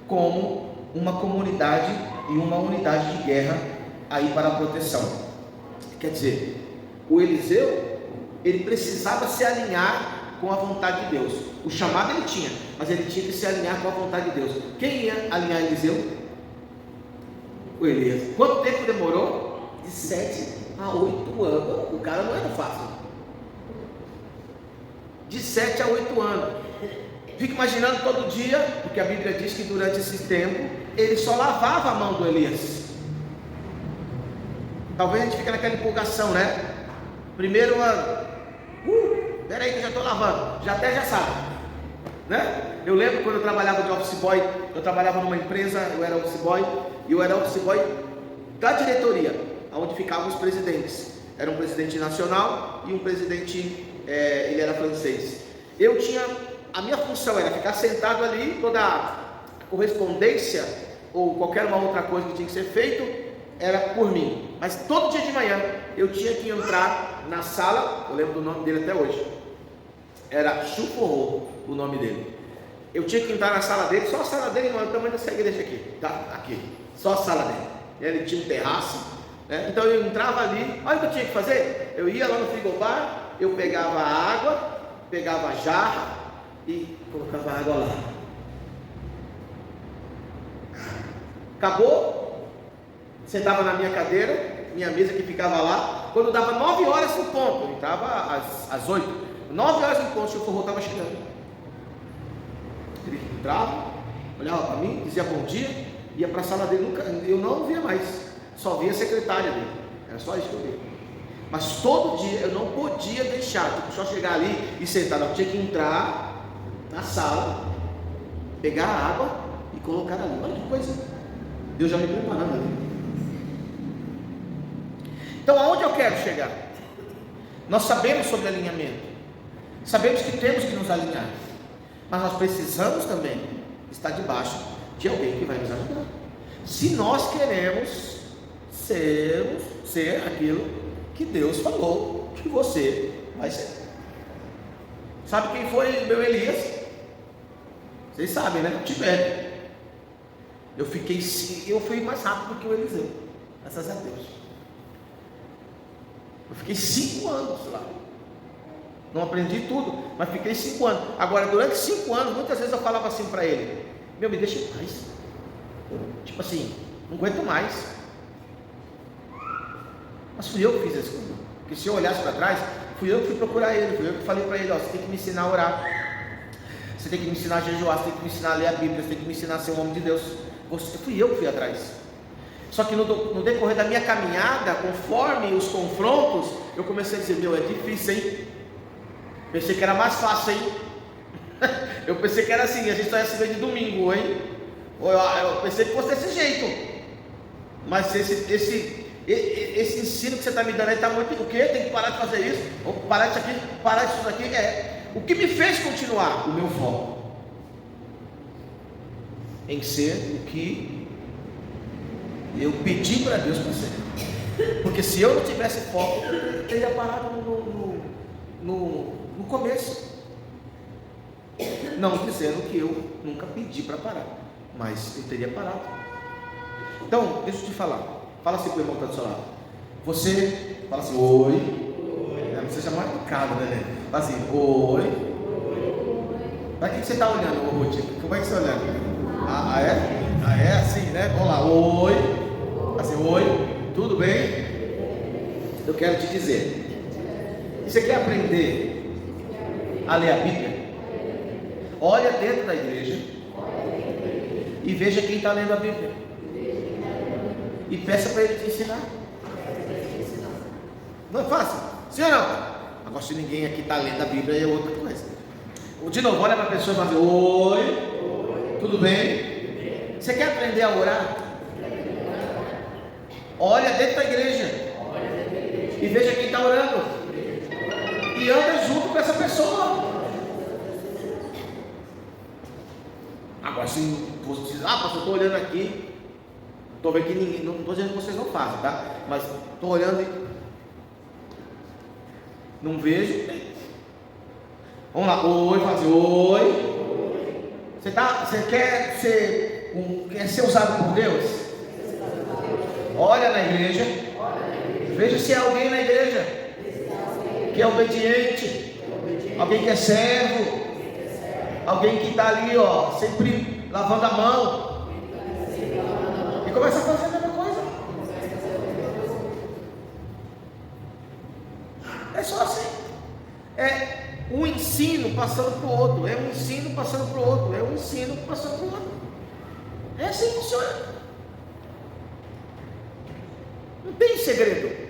como uma comunidade e uma unidade de guerra aí para a proteção. Quer dizer, o Eliseu, ele precisava se alinhar com a vontade de Deus. O chamado ele tinha, mas ele tinha que se alinhar com a vontade de Deus. Quem ia alinhar Eliseu? O Elias. Quanto tempo demorou? De 7 a 8 anos. O cara não era fácil. De 7 a 8 anos. Fico imaginando todo dia, porque a Bíblia diz que durante esse tempo ele só lavava a mão do Elias. Talvez a gente fique naquela empolgação, né? Primeiro ano, peraí que eu já estou lavando, já sabe, né? Eu lembro quando eu trabalhava de office boy, eu trabalhava numa empresa, eu era office boy, e eu era office boy da diretoria, onde ficavam os presidentes. Era um presidente nacional e um presidente, ele era francês. A minha função era ficar sentado ali, toda a correspondência ou qualquer uma outra coisa que tinha que ser feito era por mim. Mas todo dia de manhã eu tinha que entrar na sala, eu lembro do nome dele até hoje, era Chuforro o nome dele. Eu tinha que entrar na sala dele, só a sala dele não é o tamanho dessa igreja aqui, tá? Aqui, só a sala dele. Ele tinha um terraço, né? Então eu entrava ali, olha o que eu tinha que fazer. Eu ia lá no frigobar, eu pegava a água, pegava a jarra e colocava a água lá. Acabou, sentava na minha cadeira, minha mesa que ficava lá. Quando dava 9 horas no ponto, eu entrava às 8, 9 horas no ponto, o Chuforro estava chegando. Ele entrava, olhava para mim, dizia bom dia, ia para a sala dele, eu não via mais, só via a secretária dele, era só isso que eu via. Mas todo dia eu não podia deixar, só chegar ali e sentar, eu tinha que entrar na sala, pegar a água e colocar ali. Olha que coisa, Deus já me preparando ali. Então aonde eu quero chegar? Nós sabemos sobre alinhamento, sabemos que temos que nos alinhar, mas nós precisamos também estar debaixo de alguém que vai nos ajudar. Se nós queremos ser aquilo que Deus falou que você vai ser. Sabe quem foi meu Elias? Vocês sabem, né? Tibério. Eu fui mais rápido do que o Eliseu, graças a Deus. Eu fiquei 5 anos lá. Não aprendi tudo, mas fiquei 5 anos. Agora, durante 5 anos, muitas vezes eu falava assim para ele: meu, me deixa em paz. Tipo assim, não aguento mais. Mas fui eu que fiz isso. Porque se eu olhasse para trás, fui eu que fui procurar ele. Fui eu que falei para ele: ó, você tem que me ensinar a orar, você tem que me ensinar a jejuar, você tem que me ensinar a ler a Bíblia, você tem que me ensinar a ser um homem de Deus. Fui eu que fui atrás. Só que no decorrer da minha caminhada, conforme os confrontos, eu comecei a dizer: meu, é difícil, hein? Pensei que era mais fácil, hein? Eu pensei que era assim, a gente só ia se ver de domingo, hein? Eu pensei que fosse desse jeito. Mas esse ensino que você está me dando aí está muito. O quê? Tem que parar de fazer isso, ou parar disso aqui, parar disso daqui. O que me fez continuar? O meu foco em ser o que eu pedi para Deus para ser. Porque se eu não tivesse foco, eu teria parado no começo. Não dizendo que eu nunca pedi para parar, mas eu teria parado. Então, deixa eu te falar. Fala assim para o irmão que está do seu lado. Você fala assim: oi. Você já é mais educado, né? Fala assim: oi. Para que você está olhando, Ruth? Como é que você está olhando? É assim, né? Vamos lá: oi. Assim: oi, tudo bem? Eu quero te dizer, você quer aprender a ler a Bíblia? Olha dentro da igreja e veja quem está lendo a Bíblia e peça para ele te ensinar. Não é fácil? Sim ou não? Agora, se ninguém aqui está lendo a Bíblia, é outra coisa. De novo, olha para a pessoa e fala: oi, tudo bem? Você quer aprender a orar? Olha dentro da igreja e veja quem está orando e anda junto com essa pessoa. agora se você, pastor, estou olhando aqui, estou vendo que ninguém, não estou dizendo que vocês não fazem, tá? Mas estou olhando e não vejo. Vamos lá, oi, fala assim, oi. Você quer ser usado por Deus? Olha na igreja, veja se é alguém na igreja que é obediente, alguém que é servo, alguém que está ali, sempre lavando a mão, e começa a fazer a mesma coisa. É só assim. É um ensino passando para o outro, é um ensino passando para o outro, é um ensino passando para o outro. É assim que funciona. Não tem segredo.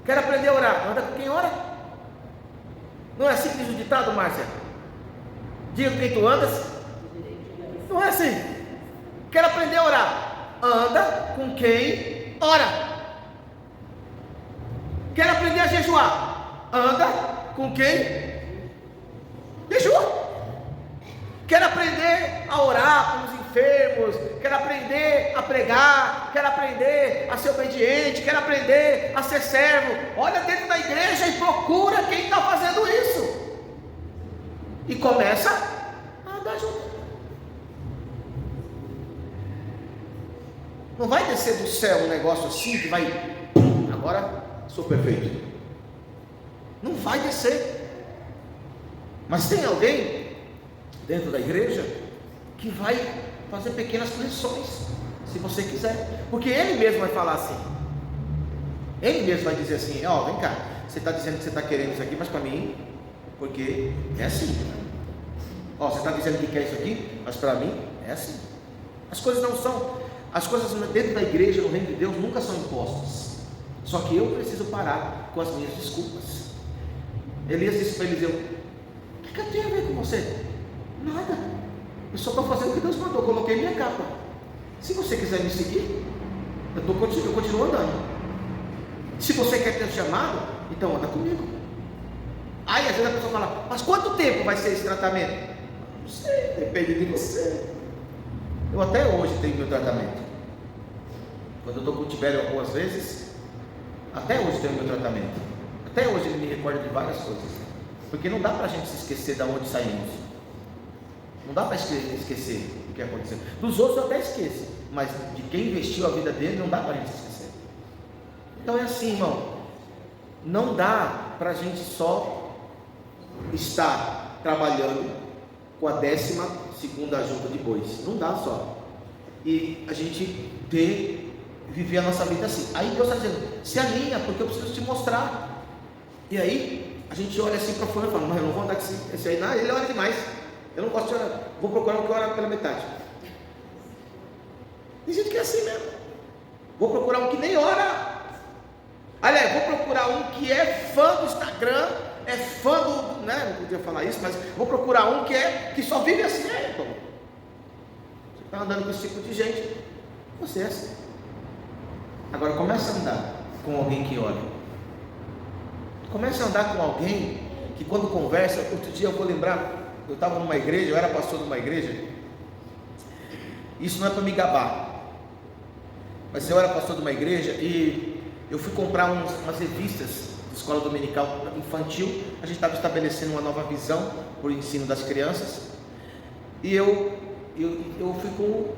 Quero aprender a orar, anda com quem ora. Não é assim que diz o ditado, Márcia? Diga com quem tu andas. Não é assim. Quero aprender a orar, anda com quem ora. Quero aprender a jejuar, anda com quem jejua. Quero aprender a orar pelos enfermos, quero aprender a pregar, quero aprender a ser obediente, quero aprender a ser servo. Olha dentro da igreja e procura quem está fazendo isso, e começa a andar junto. Não vai descer do céu um negócio assim que vai, agora sou perfeito. Não vai descer. Mas tem alguém dentro da igreja que vai fazer pequenas correções, se você quiser, porque ele mesmo vai falar assim, ele mesmo vai dizer assim, vem cá, você está dizendo que você está querendo isso aqui, mas para mim, porque é assim. Você está dizendo que quer isso aqui, mas para mim é assim. As coisas dentro da igreja, no reino de Deus, nunca são impostas. Só que eu preciso parar com as minhas desculpas. Elias disse para Eliseu: o que eu tenho a ver com você? Nada, eu só estou fazendo o que Deus mandou, coloquei minha capa. Se você quiser me seguir, eu continuo andando. Se você quer ter um chamado, então anda comigo. Aí às vezes a pessoa fala: mas quanto tempo vai ser esse tratamento? Não sei, depende de você. Eu até hoje tenho meu tratamento. Quando eu estou com o Tibério algumas vezes, até hoje tenho meu tratamento. Até hoje ele me recorda de várias coisas, porque não dá para a gente se esquecer de onde saímos. Não dá para esquecer o que aconteceu. Dos outros eu até esqueço, mas de quem investiu a vida dele não dá para a gente esquecer. Então é assim, irmão, não dá para a gente só estar trabalhando com a 12ª junta de bois, não dá só, e a gente viver a nossa vida assim. Aí Deus está dizendo: se alinha, porque eu preciso te mostrar. E aí a gente olha assim para fora e fala: mas eu não vou andar com esse aí, não, ele ora demais, eu não gosto de orar, vou procurar um que ora pela metade. Tem gente que é assim mesmo. Vou procurar um que nem ora. Aliás, vou procurar um que é fã do Instagram, é fã do, não podia falar isso, mas vou procurar um que só vive assim. Então, você está andando com esse tipo de gente, você é assim. Agora começa a andar com alguém que ora. Começa a andar com alguém que, quando conversa, outro dia eu vou lembrar, eu estava numa igreja, eu era pastor de uma igreja. Isso não é para me gabar, mas eu era pastor de uma igreja e eu fui comprar umas revistas de escola dominical infantil. A gente estava estabelecendo uma nova visão para o ensino das crianças, e eu fui com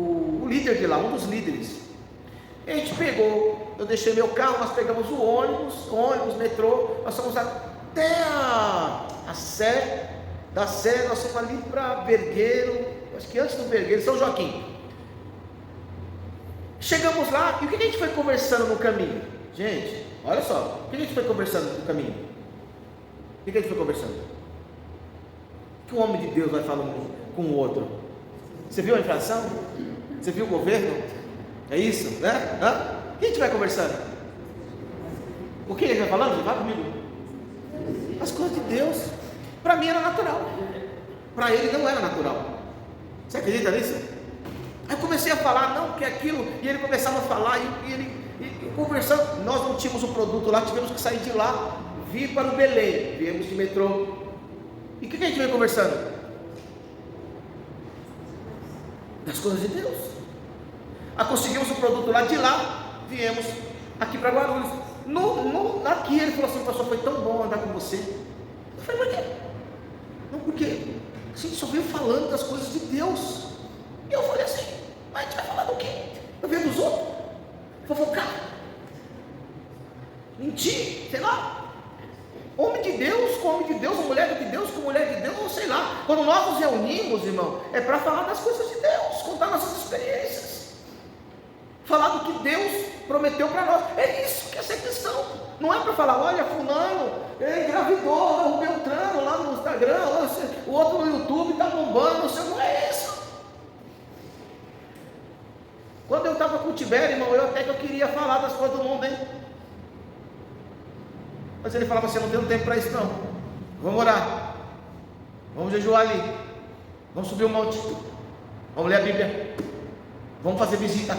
o líder de lá, um dos líderes. A gente pegou, eu deixei meu carro, nós pegamos o ônibus, metrô, nós fomos até a Sé, da Sé nós fomos ali para Vergueiro, acho que antes do Vergueiro, São Joaquim. Chegamos lá, e o que a gente foi conversando no caminho? Gente, olha só, o que a gente foi conversando no caminho? O que a gente foi conversando? O que um homem de Deus vai falando com o outro? Você viu a inflação? Você viu o governo? É isso, né? O que a gente vai conversando? O que ele vai falando? Vai comigo. As coisas de Deus, para mim era natural, para ele não era natural. Você acredita nisso? Aí eu comecei a falar, não, que aquilo, e ele começava a falar, e conversando. Nós não tínhamos o produto lá, tivemos que sair de lá, vir para o Belém, viemos de metrô. E o que a gente veio conversando? das coisas de Deus. Conseguimos o produto lá, de lá viemos aqui para Guarulhos. Aqui ele falou assim: pastor, foi tão bom andar com você. Eu falei: por quê? Não, porque a gente só veio falando das coisas de Deus. E eu falei assim: mas a gente vai falar do quê? Eu vejo dos outros, fofocar, mentir, sei lá. Homem de Deus com homem de Deus, mulher de Deus com mulher de Deus, ou sei lá. Quando nós nos reunimos, irmão, é para falar das coisas de Deus, contar nossas experiências, falar do que Deus prometeu para nós. É isso que é ser cristão. Não é para falar: olha, fulano engravidou, o Beltrano lá no Instagram, o outro no YouTube está bombando. Não é isso. Quando eu estava com o Tibério, irmão, eu queria falar das coisas do mundo, hein? Mas ele falava assim: eu não tenho tempo para isso não. Vamos orar, vamos jejuar ali, vamos subir o monte, vamos ler a Bíblia, vamos fazer visita.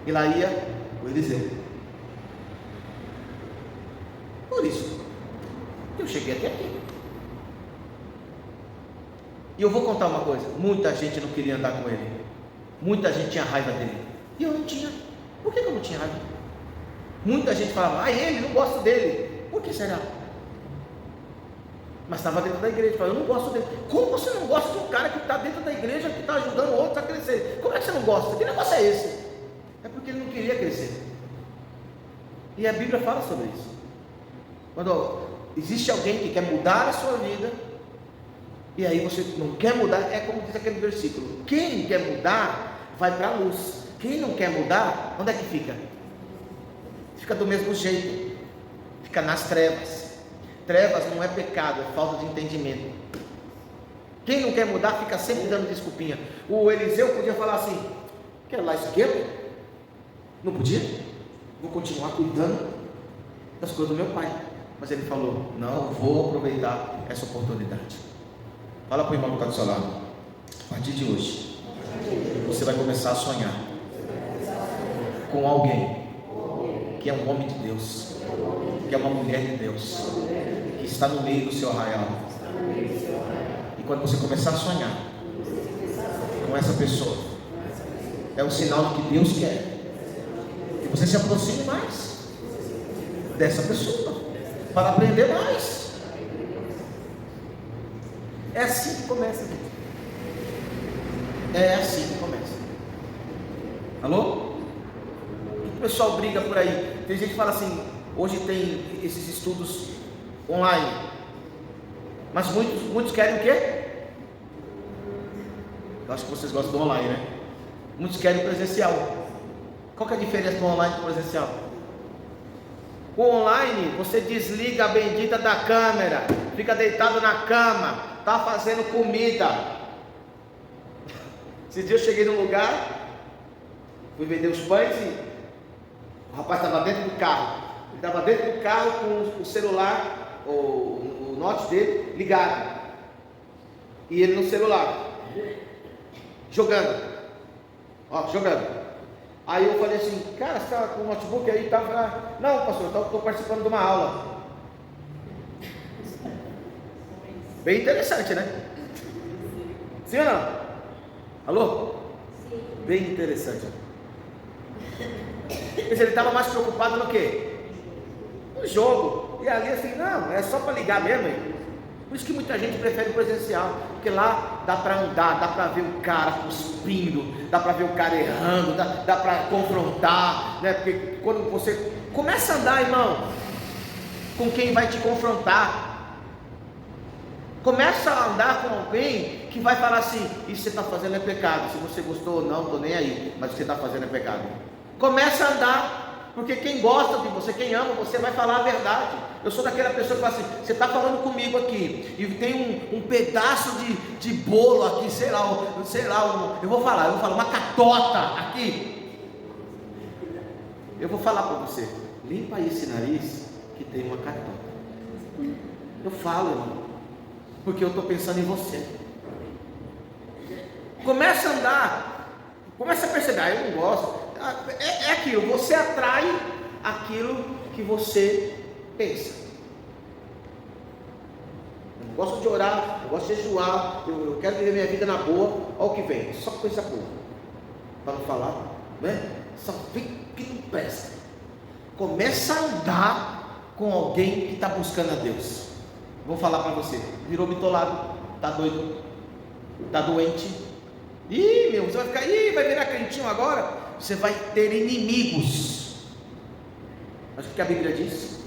E lá ia o Eliseu. Por isso eu cheguei até aqui. E eu vou contar uma coisa: muita gente não queria andar com ele, muita gente tinha raiva dele, e eu não tinha. Por que eu não tinha raiva? Muita gente falava: ele, não gosto dele. Por que será? Mas estava dentro da igreja. Eu não gosto dele. Como você não gosta de um cara que está dentro da igreja, que está ajudando outros a crescer? Como é que você não gosta? Que negócio é esse? É porque ele não queria crescer. E a Bíblia fala sobre isso. Quando existe alguém que quer mudar a sua vida, e aí você não quer mudar, é como diz aquele versículo: quem quer mudar vai para a luz. Quem não quer mudar, onde é que fica? Fica do mesmo jeito, fica nas trevas. Trevas não é pecado, é falta de entendimento. Quem não quer mudar fica sempre dando desculpinha. O Eliseu podia falar assim: quero lá esquerdo, não podia, vou continuar cuidando das coisas do meu pai. Mas ele falou: não, vou aproveitar essa oportunidade. Fala para o irmão que está do seu lado: a partir de hoje você vai começar a sonhar com alguém que é um homem de Deus, que é uma mulher de Deus, que está no meio do seu arraial. E quando você começar a sonhar com essa pessoa, é um sinal de que Deus quer que você se aproxime mais dessa pessoa, para aprender mais. É assim que começa, gente. É assim que começa. Alô? O pessoal briga por aí. Tem gente que fala assim: hoje tem esses estudos online, mas muitos querem o quê? Eu acho que vocês gostam do online, né? Muitos querem presencial. Qual que é a diferença do online e do presencial? O online, você desliga a bendita da câmera, fica deitado na cama, está fazendo comida. Esse dia eu cheguei num lugar, fui vender os pães e o rapaz estava dentro do carro. Ele estava dentro do carro com o celular, o note dele ligado, e ele no celular, jogando. Aí eu falei assim: cara, você está com o notebook aí? Tá? Não, pastor, eu estou participando de uma aula. Bem interessante, né? Sim ou não? Alô? Sim. Bem interessante. Mas ele estava mais preocupado no quê? No jogo. E ali assim: não, é só para ligar mesmo, hein? Por isso que muita gente prefere o presencial, porque lá dá para andar, dá para ver o cara cuspindo, dá para ver o cara errando, dá para confrontar, né? Porque quando você começa a andar, irmão, com quem vai te confrontar, começa a andar com alguém que vai falar assim: isso que você está fazendo é pecado. Se você gostou ou não, estou nem aí, mas o que você está fazendo é pecado. Começa a andar, porque quem gosta de você, quem ama você, vai falar a verdade. Eu sou daquela pessoa que fala assim: você está falando comigo aqui, e tem um pedaço de bolo aqui, sei lá, eu vou falar uma catota aqui. Eu vou falar para você: limpa aí esse nariz que tem uma catota. Eu falo, irmão, porque eu estou pensando em você. Começa a andar, começa a perceber: eu não gosto. É aquilo, você atrai aquilo que você pensa. eu gosto de orar, eu gosto de jejuar, eu quero viver minha vida na boa. Olha o que vem, só coisa boa, para não falar, né? Só vem que não presta. Começa a andar com alguém que está buscando a Deus. Vou falar para você, virou bitolado, está doido, está doente. Ih, meu, você vai ficar, vai virar crentinho agora? Você vai ter inimigos. Mas o que a Bíblia diz?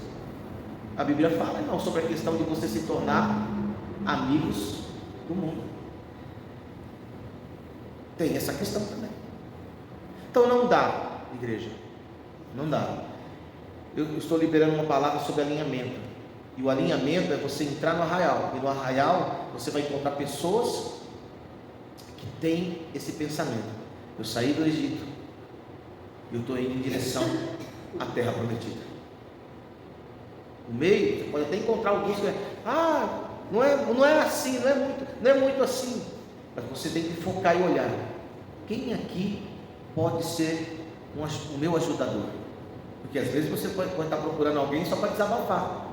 A Bíblia fala não sobre a questão de você se tornar amigos do mundo. Tem essa questão também. Então não dá, igreja, não dá. Eu estou liberando uma palavra sobre alinhamento. E o alinhamento é você entrar no arraial. E no arraial você vai encontrar pessoas que têm esse pensamento. Eu saí do Egito, eu estou indo em direção à terra prometida. No meio, você pode até encontrar alguém que não é assim, não é muito assim. Mas você tem que focar e olhar. Quem aqui pode ser o meu ajudador? Porque às vezes você pode estar procurando alguém só para desabafar.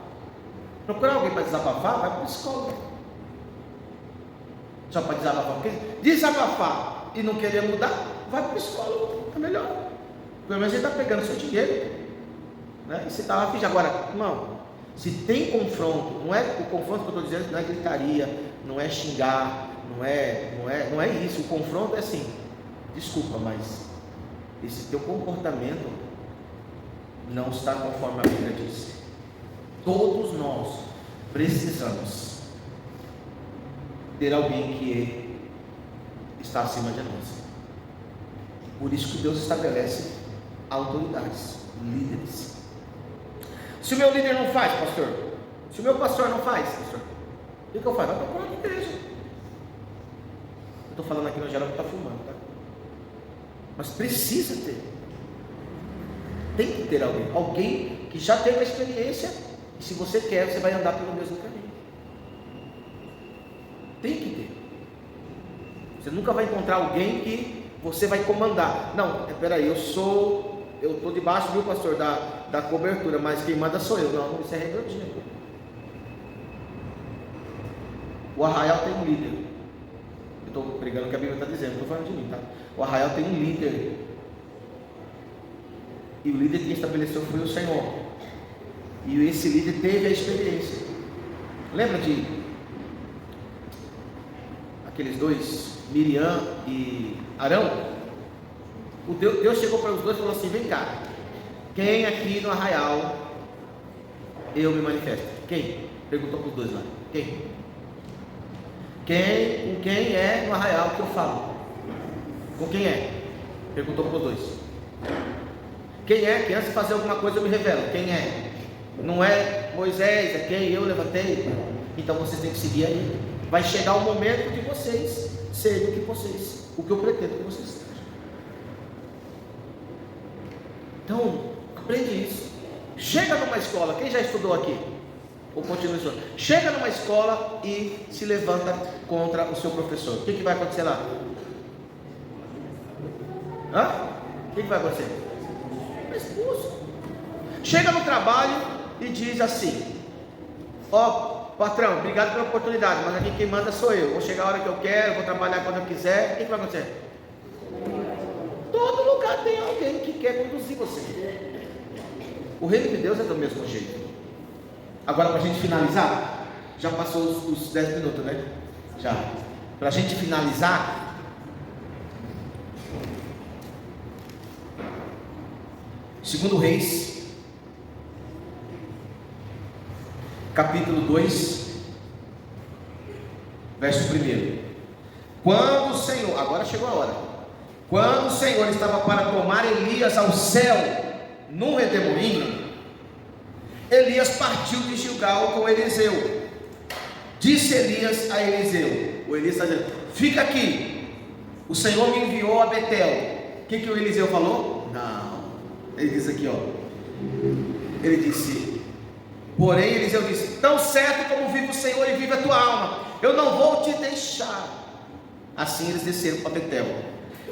Procurar alguém para desabafar, vai para o psicólogo. Só para desabafar. Porque desabafar e não querer mudar, vai para o psicólogo, é melhor. Pelo menos ele está pegando seu dinheiro, né? E você está lá fixe. Agora, não, se tem confronto, não é o confronto que eu estou dizendo, não é gritaria, não é xingar, não é isso. O confronto é assim: desculpa, mas esse teu comportamento não está conforme a Bíblia diz. Todos nós precisamos ter alguém que está acima de nós. Por isso que Deus estabelece autoridades, líderes. Se o meu líder não faz, pastor, se o meu pastor não faz, pastor, o que eu faço? Vai procurar na igreja. Eu estou falando aqui no geral que está filmando, tá? Mas precisa ter. Tem que ter alguém que já teve a experiência. E se você quer, você vai andar pelo mesmo caminho. Tem que ter. Você nunca vai encontrar alguém que você vai comandar. Não, peraí, eu estou debaixo, viu, pastor, da cobertura, mas quem manda sou eu. Não, isso é rebeldia. O arraial tem um líder. Eu estou pregando o que a Bíblia está dizendo, não estou falando de mim, tá? O arraial tem um líder. E o líder que estabeleceu foi o Senhor. E esse líder teve a experiência. Lembra de aqueles dois, Miriam e Arão? Deus chegou para os dois e falou assim: vem cá, quem aqui no arraial eu me manifesto? Quem? Perguntou para os dois lá. Quem? Com quem é no arraial que eu falo? Com quem é? Perguntou para os dois. Quem é que antes de fazer alguma coisa eu me revelo? Quem é? Não é Moisés, é quem eu levantei. Então vocês têm que seguir aí. Vai chegar o momento de vocês serem o que eu pretendo que vocês sejam. Então, aprende isso. Chega numa escola, quem já estudou aqui? Ou continua estudando? Chega numa escola e se levanta contra o seu professor. O que vai acontecer lá? O que vai acontecer? É expulso. Chega no trabalho e diz assim: patrão, obrigado pela oportunidade, mas aqui quem manda sou eu. Vou chegar a hora que eu quero, vou trabalhar quando eu quiser. O que vai acontecer? Todo lugar tem alguém que quer conduzir você. O reino de Deus é do mesmo jeito. Agora, para a gente finalizar, já passou os 10 minutos, né? Já. Para a gente finalizar, Segundo Reis, capítulo 2, verso 1. Quando o Senhor, agora chegou a hora, quando o Senhor estava para tomar Elias ao céu, num redemoinho, Elias partiu de Gilgal com Eliseu. Disse Elias a Eliseu, o Elias está dizendo: fica aqui, o Senhor me enviou a Betel. O que o Eliseu falou? Não. Ele diz aqui, ele disse, porém Eliseu disse: tão certo como vive o Senhor e vive a tua alma, eu não vou te deixar. Assim eles desceram para Betel.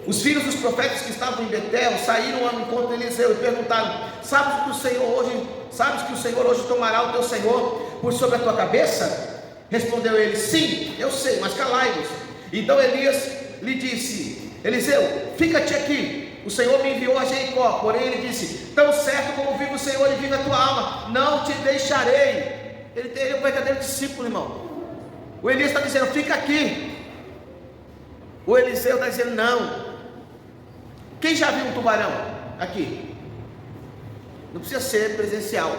Os filhos dos profetas que estavam em Betel saíram ao encontro de Eliseu e perguntaram: sabes que o Senhor hoje tomará o teu Senhor por sobre a tua cabeça? Respondeu ele: sim, eu sei, mas calai-vos. Então Elias lhe disse: Eliseu, fica-te aqui, o Senhor me enviou a Jericó. Porém ele disse: tão certo como vive o Senhor e vive a tua alma, não te deixarei. Ele é um verdadeiro discípulo, irmão. O Elias está dizendo: fica aqui. O Eliseu está dizendo: não. Quem já viu um tubarão aqui? Não precisa ser presencial,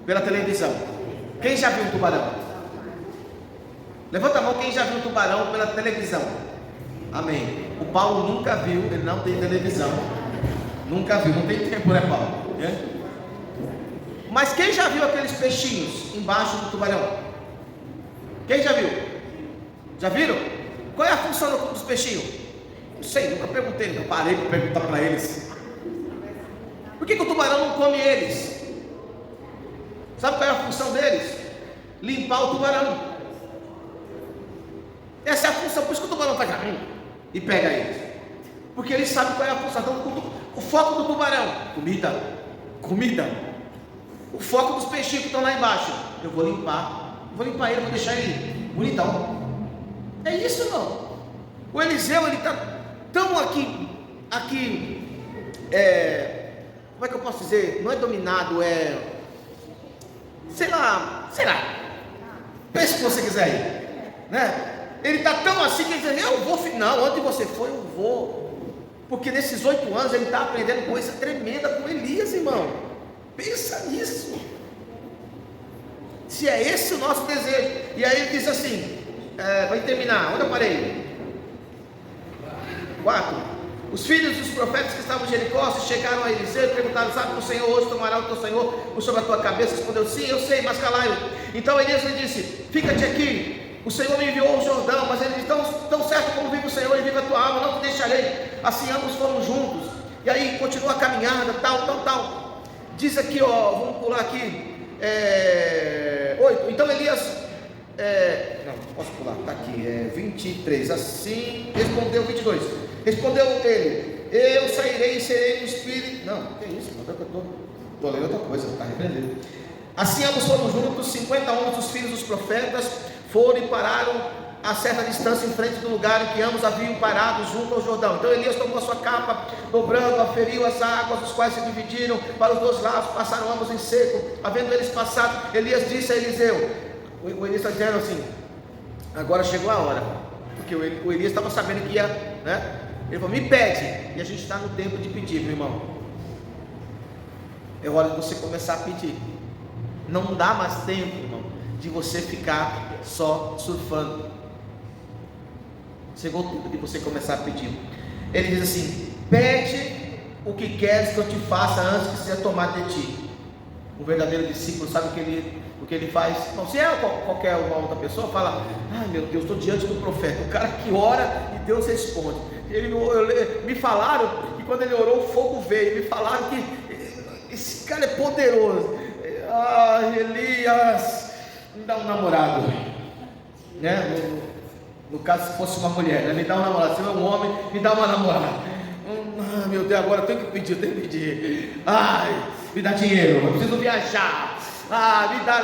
pela televisão. Quem já viu um tubarão? Levanta a mão quem já viu um tubarão pela televisão. Amém. O Paulo nunca viu, ele não tem televisão. Nunca viu, não tem tempo, né, Paulo? Mas quem já viu aqueles peixinhos embaixo do tubarão? Quem já viu? Já viram? Qual é a função dos peixinhos? Não sei, nunca perguntei, nunca parei para perguntar para eles. Por que o tubarão não come eles? Sabe qual é a função deles? Limpar o tubarão. Essa é a função, por isso que o tubarão faz e pega eles. Porque eles sabem qual é a função. Então, o foco do tubarão: comida. O foco dos peixinhos que estão lá embaixo: eu vou limpar ele, vou deixar ele bonitão. É isso, irmão. O Eliseu, ele está tão aqui, como é que eu posso dizer? Não é dominado, sei lá, pense o que você quiser aí, né? Ele está tão assim que ele diz: eu vou, não, onde você foi, eu vou. Porque nesses 8 anos ele está aprendendo coisa tremenda com Elias, irmão. Pensa nisso. Se é esse o nosso desejo. E aí ele diz assim, vai terminar, onde eu parei? 4. Os filhos dos profetas que estavam em Jericó se chegaram a Eliseu e perguntaram: sabe que o Senhor hoje tomará o teu Senhor por sobre a tua cabeça? Respondeu: sim, eu sei, mas calai-o. Então Elias lhe disse: fica-te aqui, o Senhor me enviou ao Jordão. Mas ele disse: tão certo como vive o Senhor e vive a tua alma, não te deixarei. Assim ambos foram juntos. E aí continua a caminhada, tal. Diz aqui, vamos pular aqui, 8. Então Elias, não posso pular, está aqui, 23. Assim respondeu, 22. Respondeu ele: eu sairei e serei no espírito. Não, que é isso? Estou lendo outra coisa, está repreendendo. Assim ambos foram juntos, 50 homens dos filhos dos profetas foram e pararam a certa distância em frente do lugar em que ambos haviam parado junto ao Jordão. Então Elias tomou a sua capa, dobrando, aferiu as águas, os quais se dividiram para os 2 lados, passaram ambos em seco. Havendo eles passado, Elias disse a Eliseu, o Elias está dizendo assim: agora chegou a hora, porque o Elias estava sabendo que ia, né? Ele falou: me pede. E a gente está no tempo de pedir, meu irmão. É hora de você começar a pedir. Não dá mais tempo, irmão, de você ficar só surfando. Chegou o tempo de você começar a pedir. Ele diz assim: pede o que queres que eu te faça antes que seja tomado de ti. Um verdadeiro discípulo sabe o que ele faz. Não, se é qualquer uma outra pessoa, fala: ai meu Deus, estou diante do profeta, o cara que ora e Deus responde. Me falaram que quando ele orou o fogo veio. Me falaram que esse cara é poderoso. Elias, me dá um namorado, né? No caso, se fosse uma mulher, né? Me dá um namorado. Se é um homem, me dá uma namorada. Meu Deus, agora eu tenho que pedir. Ai, me dá dinheiro, eu preciso viajar. Me dá.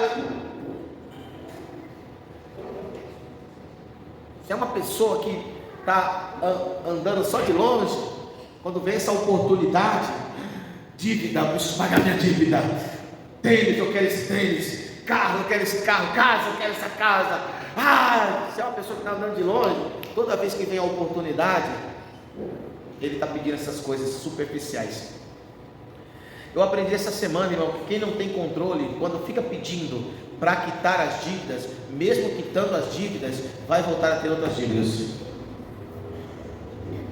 Se é uma pessoa que está andando só de longe, quando vem essa oportunidade, dívida, preciso pagar minha dívida. Tênis, eu quero esse tênis. Carro, eu quero esse carro. Casa, eu quero essa casa. Se é uma pessoa que está andando de longe, toda vez que vem a oportunidade, ele está pedindo essas coisas superficiais. Eu aprendi essa semana, irmão, que quem não tem controle, quando fica pedindo para quitar as dívidas, mesmo quitando as dívidas, vai voltar a ter outras dívidas.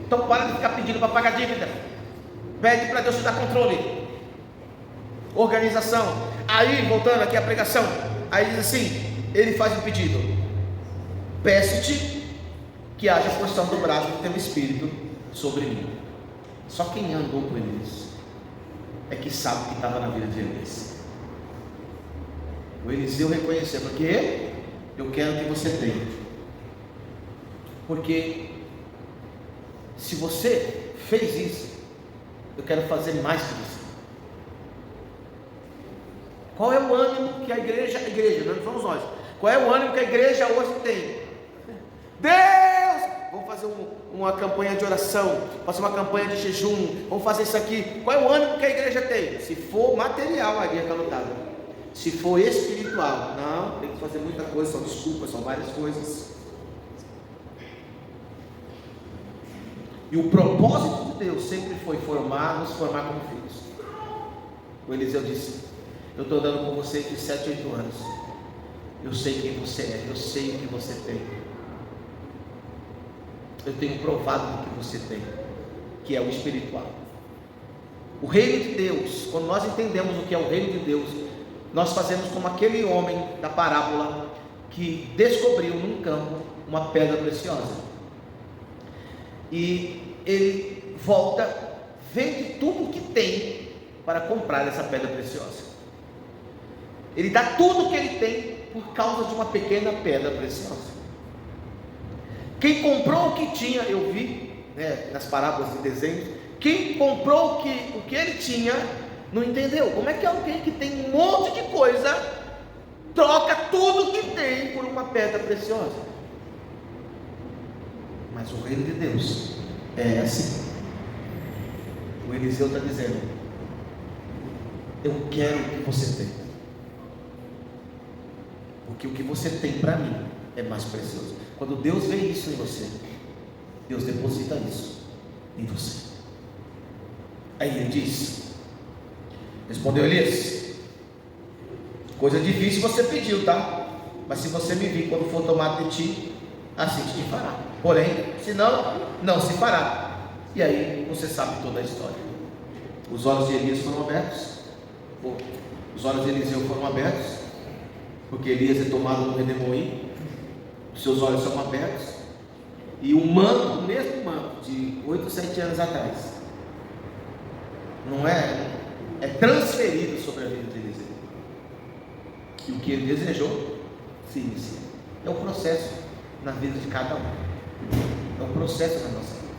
Então para de ficar pedindo para pagar dívida. Pede para Deus te dar controle. Organização. Aí, voltando aqui à pregação, aí diz assim, ele faz um pedido: peço-te que haja porção dobrada do teu espírito sobre mim. Só quem andou com Elias é que sabe o que estava na vida de Elias. O Eliseu reconheceu: porque eu quero que você tenha, porque se você fez isso, eu quero fazer mais que isso. Qual é o ânimo que a igreja, não somos nós, Qual é o ânimo que a igreja hoje tem? Deus, vamos fazer uma campanha de oração, fazer uma campanha de jejum, vamos fazer isso aqui. Qual é o ânimo que a igreja tem? Se for material, a igreja está lotada. Se for espiritual, não, tem que fazer muita coisa, são desculpas, são várias coisas. E o propósito de Deus sempre foi nos formar como filhos. O Eliseu disse: eu estou andando com você de 7, 8 anos. Eu sei quem você é, eu sei o que você tem. Eu tenho provado o que você tem, que é o espiritual. O reino de Deus, quando nós entendemos o que é o reino de Deus, nós fazemos como aquele homem da parábola que descobriu num campo uma pedra preciosa. E ele volta, vende tudo o que tem para comprar essa pedra preciosa. Ele dá tudo o que ele tem por causa de uma pequena pedra preciosa. Quem comprou o que tinha, eu vi, nas parábolas de desenho, quem comprou o que ele tinha, não entendeu. Como é que alguém que tem um monte de coisa, troca tudo que tem por uma pedra preciosa? Mas o reino de Deus é assim. O Eliseu está dizendo: eu quero o que você tem, porque o que você tem para mim é mais precioso. Quando Deus vê isso em você, Deus deposita isso em você. Aí ele diz, respondeu Elias: coisa difícil você pediu, tá? Mas se você me vir quando for tomar de ti, assim te fará. Porém, se não, não se fará. E aí você sabe toda a história. Os olhos de Elias foram abertos. Os olhos de Eliseu foram abertos, porque Elias é tomado no redemoinho. Os seus olhos são abertos. E o manto, o mesmo manto de 8, 7 anos atrás, não é transferido sobre a vida de Eliseu. E o que ele desejou se inicia. É o processo na vida de cada um. É um processo na nossa vida.